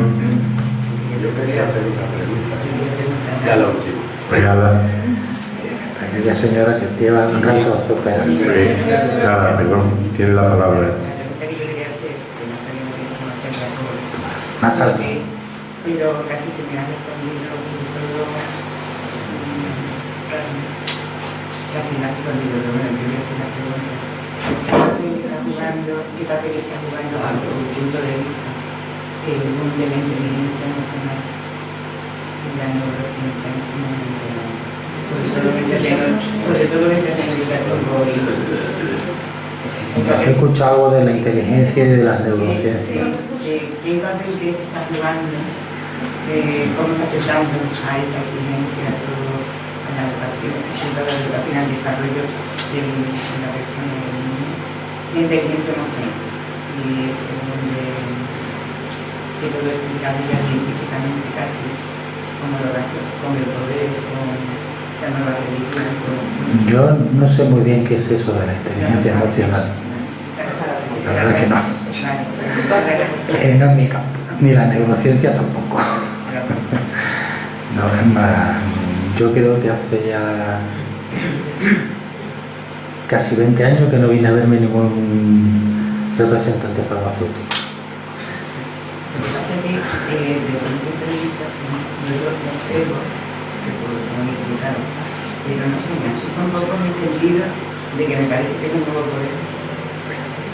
Yo quería hacer una pregunta. Ya la última. Nada. Aquella señora que lleva un rato superando. Nada, perdón, tiene la palabra. Más alto. Pero casi se me ha respondido, sobre todo, casi me ha respondido, pero bueno, yo voy a hacer la pregunta. ¿Qué papel está jugando bajo tu punto de vista el mundo de la inteligencia emocional y la neurociencia en este momento? Sobre todo en el terreno educativo. He escuchado algo de la inteligencia y de las neurociencias. ¿Qué papel crees que está jugando? ¿Cómo está afectando a esa exigencia, a todo, a la educación, al desarrollo de la persona, la inteligencia emocional? Y es donde que todo es explicable científicamente casi, como lo hace con el poder, con la nueva religión. Yo no sé muy bien qué es eso de la inteligencia emocional. La verdad que no. No es mi campo, ni la neurociencia tampoco. No, es más, yo creo que hace ya casi 20 años que no vine a verme ningún representante farmacéutico. Lo que pasa es que, desde un punto de vista, yo lo observo, que puedo explicar, pero no sé, me asusta un poco en el sentido de que me parece que es un nuevo poder.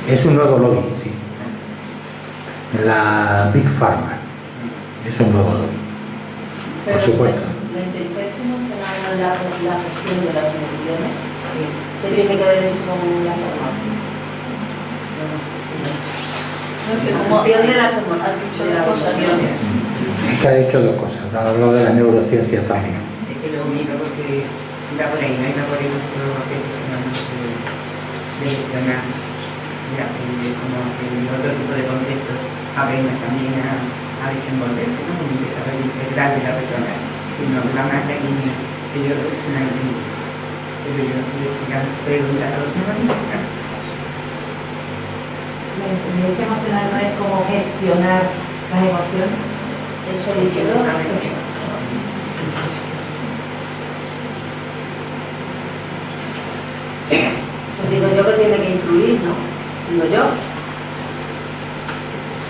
Es un nuevo lobby, sí. La Big Pharma es un nuevo lobby, por supuesto. La inteligencia emocional, la gestión de las emociones, se tiene que ver eso con la farmacia. No, que como gestión de las emociones. has dicho las cosas, que ha hecho dos cosas, ha hablado de la neurociencia también. Es que lo único porque va por ahí, no iba por ahí nuestro profesional de gestionar, ya, como en otro tipo de contextos aprenda también a desenvolverse, ¿no? Un desarrollo integral de la persona, sino la más la línea que yo profesionalmente tengo. Pero yo no estoy explicando preguntas a los demás. La inteligencia emocional no es como gestionar las emociones. Eso he dicho yo. Pues digo yo que tiene que influir, ¿no? Digo yo.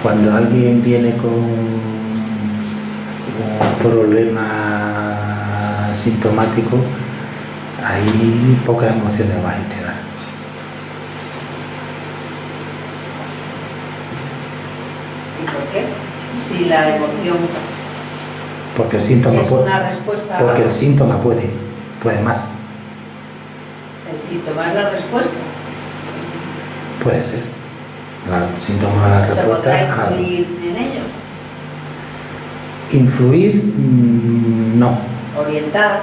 Cuando alguien viene con un problema sintomático, hay pocas emociones va a gestionar. ¿Y por qué? Si la emoción Porque el síntoma es una respuesta. porque el síntoma puede más. El síntoma es la respuesta. Puede ser. Claro, el síntoma de la ¿Se respuesta. podrá influir en ello? Influir, no. Orientar.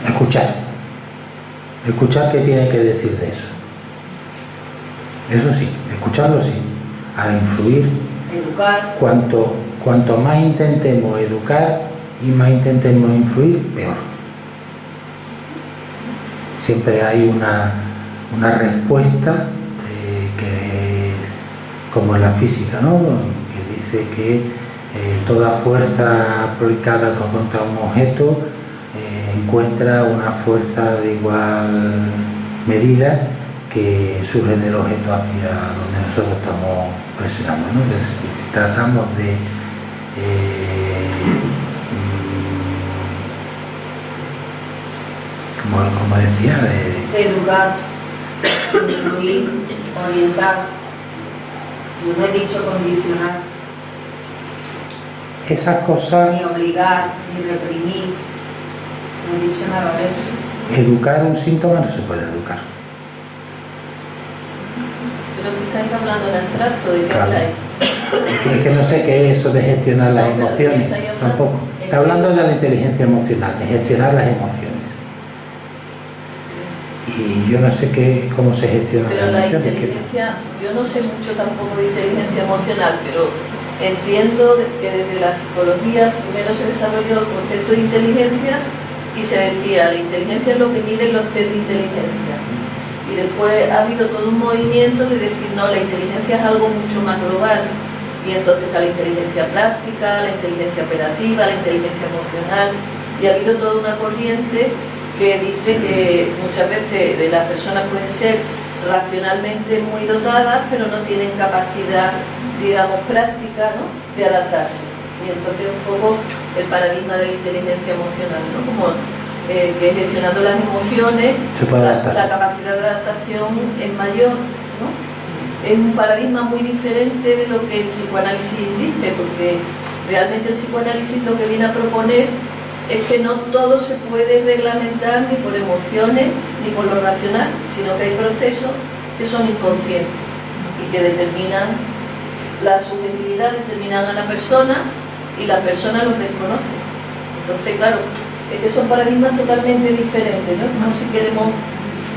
Escuchar. Escuchar qué tiene que decir de eso. Eso sí, escucharlo sí. Al influir, Educar. cuanto más intentemos educar y más intentemos influir, peor. Siempre hay una respuesta que es como en la física, ¿no? Que dice que toda fuerza aplicada contra un objeto encuentra una fuerza de igual medida que surge del objeto hacia donde nosotros estamos presionando, ¿no? Si tratamos de como decía, De educar, influir, orientar. Yo no he dicho condicionar, esas cosas, ni obligar, ni reprimir. No he dicho nada de eso. educar un síntoma no se puede educar. Pero que estáis hablando en abstracto, ¿de qué Claro. habláis? Es que no sé qué es eso de gestionar las No, pero emociones, ¿de qué estáis hablando? tampoco. Está hablando de la inteligencia emocional, de gestionar las emociones. Y yo no sé cómo se gestionan Pero las la emociones. inteligencia, yo no sé mucho tampoco de inteligencia emocional, pero entiendo que desde la psicología primero se desarrolló el concepto de inteligencia y se decía, la inteligencia es lo que mide los test de inteligencia. Y después ha habido todo un movimiento de decir, no, la inteligencia es algo mucho más global. Y entonces está la inteligencia práctica, la inteligencia operativa, la inteligencia emocional. Y ha habido toda una corriente que dice que muchas veces las personas pueden ser racionalmente muy dotadas, pero no tienen capacidad, digamos, práctica, ¿no?, de adaptarse. Y entonces un poco el paradigma de la inteligencia emocional, ¿no?, como que gestionando las emociones, Se puede adaptar. la capacidad de adaptación es mayor, ¿no? Es un paradigma muy diferente de lo que el psicoanálisis dice, porque realmente el psicoanálisis lo que viene a proponer es que no todo se puede reglamentar ni por emociones ni por lo racional, sino que hay procesos que son inconscientes y que determinan la subjetividad, determinan a la persona y la persona los desconoce. Entonces, claro, es que son paradigmas totalmente diferentes, ¿no? Como si queremos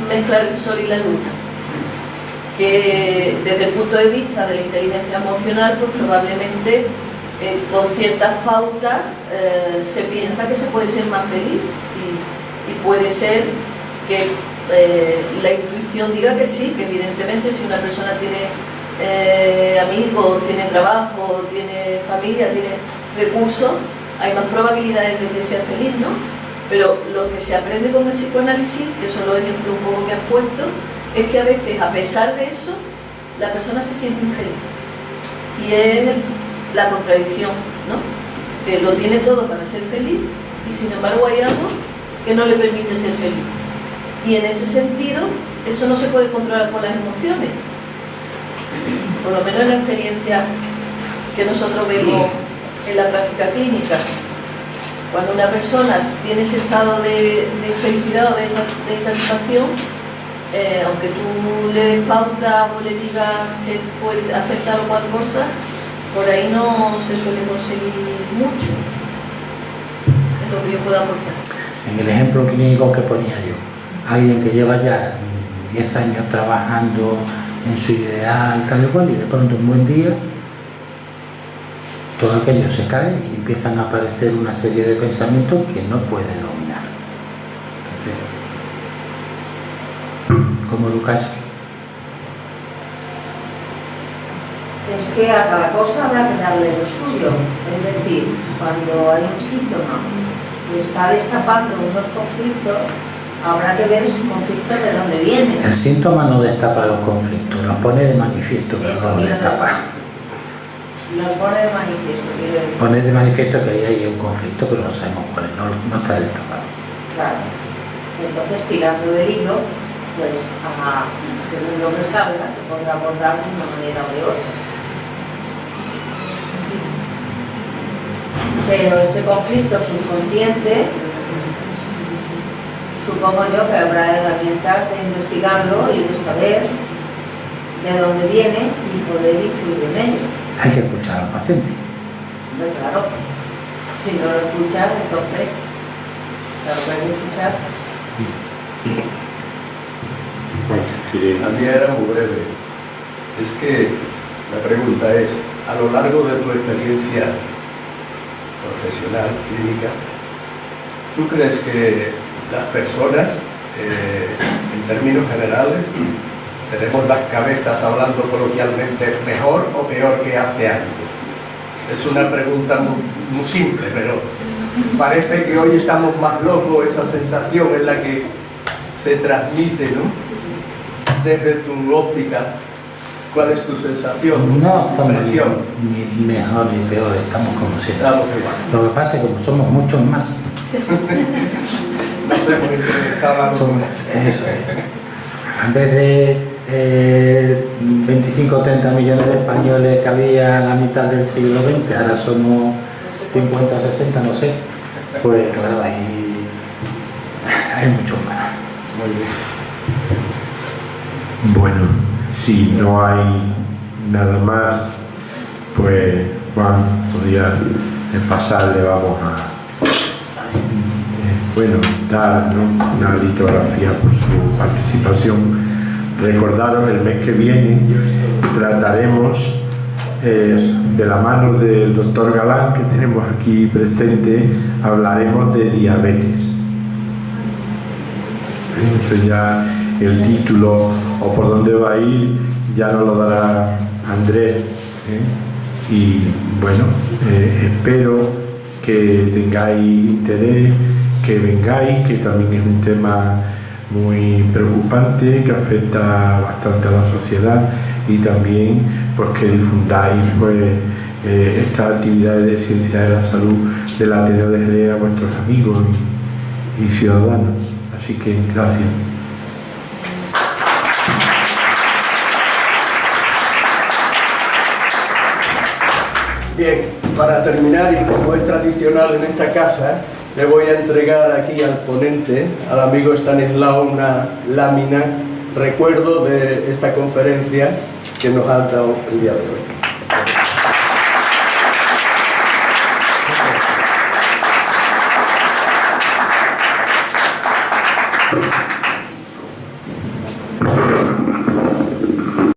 mezclar el sol y la luna. Que desde el punto de vista de la inteligencia emocional, pues probablemente con ciertas pautas se piensa que se puede ser más feliz y puede ser que la intuición diga que sí, que evidentemente si una persona tiene amigos, tiene trabajo, tiene familia, tiene recursos, hay más probabilidades de que sea feliz, ¿no? Pero lo que se aprende con el psicoanálisis, que son los ejemplos un poco que has puesto, es que a veces, a pesar de eso, la persona se siente infeliz. Y es la contradicción, ¿no? Que lo tiene todo para ser feliz y sin embargo hay algo que no le permite ser feliz. Y en ese sentido, eso no se puede controlar con las emociones. Por lo menos en la experiencia que nosotros vemos en la práctica clínica. Cuando una persona tiene ese estado de infelicidad o de insatisfacción, aunque tú le des pauta o le digas que puede afectar o cual cosa, por ahí no se suele conseguir mucho. Es lo que yo puedo aportar. En el ejemplo clínico que ponía yo, alguien que lleva ya 10 años trabajando en su ideal tal y cual, y de pronto un buen día todo aquello se cae y empiezan a aparecer una serie de pensamientos que no puede dominar. Entonces, ¿cómo educas? Es que a cada cosa habrá que darle lo suyo. Es decir, cuando hay un síntoma que está destapando unos conflictos, habrá que ver esos conflictos de dónde vienen. El síntoma no destapa los conflictos, los pone de manifiesto, pero no los destapa. Los pone de manifiesto. Pone de manifiesto que ahí hay un conflicto, pero no sabemos cuál es, no está destapado. Claro. Entonces, tirando del hilo, pues según lo que salga, se podrá abordar de una manera o de otra. Sí. Pero ese conflicto subconsciente, supongo yo que habrá herramientas de investigarlo y de saber de dónde viene y poder influir en ello. Hay que escuchar al paciente. Pues claro, si no lo escuchas, entonces, claro que hay que escuchar. La mía era muy breve. Es que la pregunta es, a lo largo de tu experiencia profesional, clínica, ¿tú crees que las personas, en términos generales, tenemos las cabezas, hablando coloquialmente, mejor o peor que hace años? Es una pregunta muy simple, pero parece que hoy estamos más locos, esa sensación es la que se transmite, ¿no? Desde tu óptica, ¿cuál es tu sensación? No estamos ni mejor ni peor, estamos como siempre. Estamos igual. Lo que pasa es que como somos muchos más, Nos hemos incrementado. Eso es. En vez de 25 o 30 millones de españoles que había a la mitad del siglo XX, ahora somos 50 o 60, no sé. Pues claro, hay mucho más. Muy bien. Bueno, si no hay nada más, pues Juan podría pasarle, vamos a dar, ¿no?, una litografía por su participación. Recordaros, el mes que viene trataremos de la mano del doctor Galán, que tenemos aquí presente, hablaremos de diabetes. Entonces ya el título o por dónde va a ir ya nos lo dará Andrés, y bueno, espero que tengáis interés, que vengáis, que también es un tema muy preocupante que afecta bastante a la sociedad, y también pues que difundáis pues estas actividades de ciencia de la salud del Ateneo de Jerez a vuestros amigos y ciudadanos. Así que gracias. Bien, para terminar, y como es tradicional en esta casa, le voy a entregar aquí al ponente, al amigo Stanislao, una lámina, recuerdo de esta conferencia que nos ha dado el día de hoy.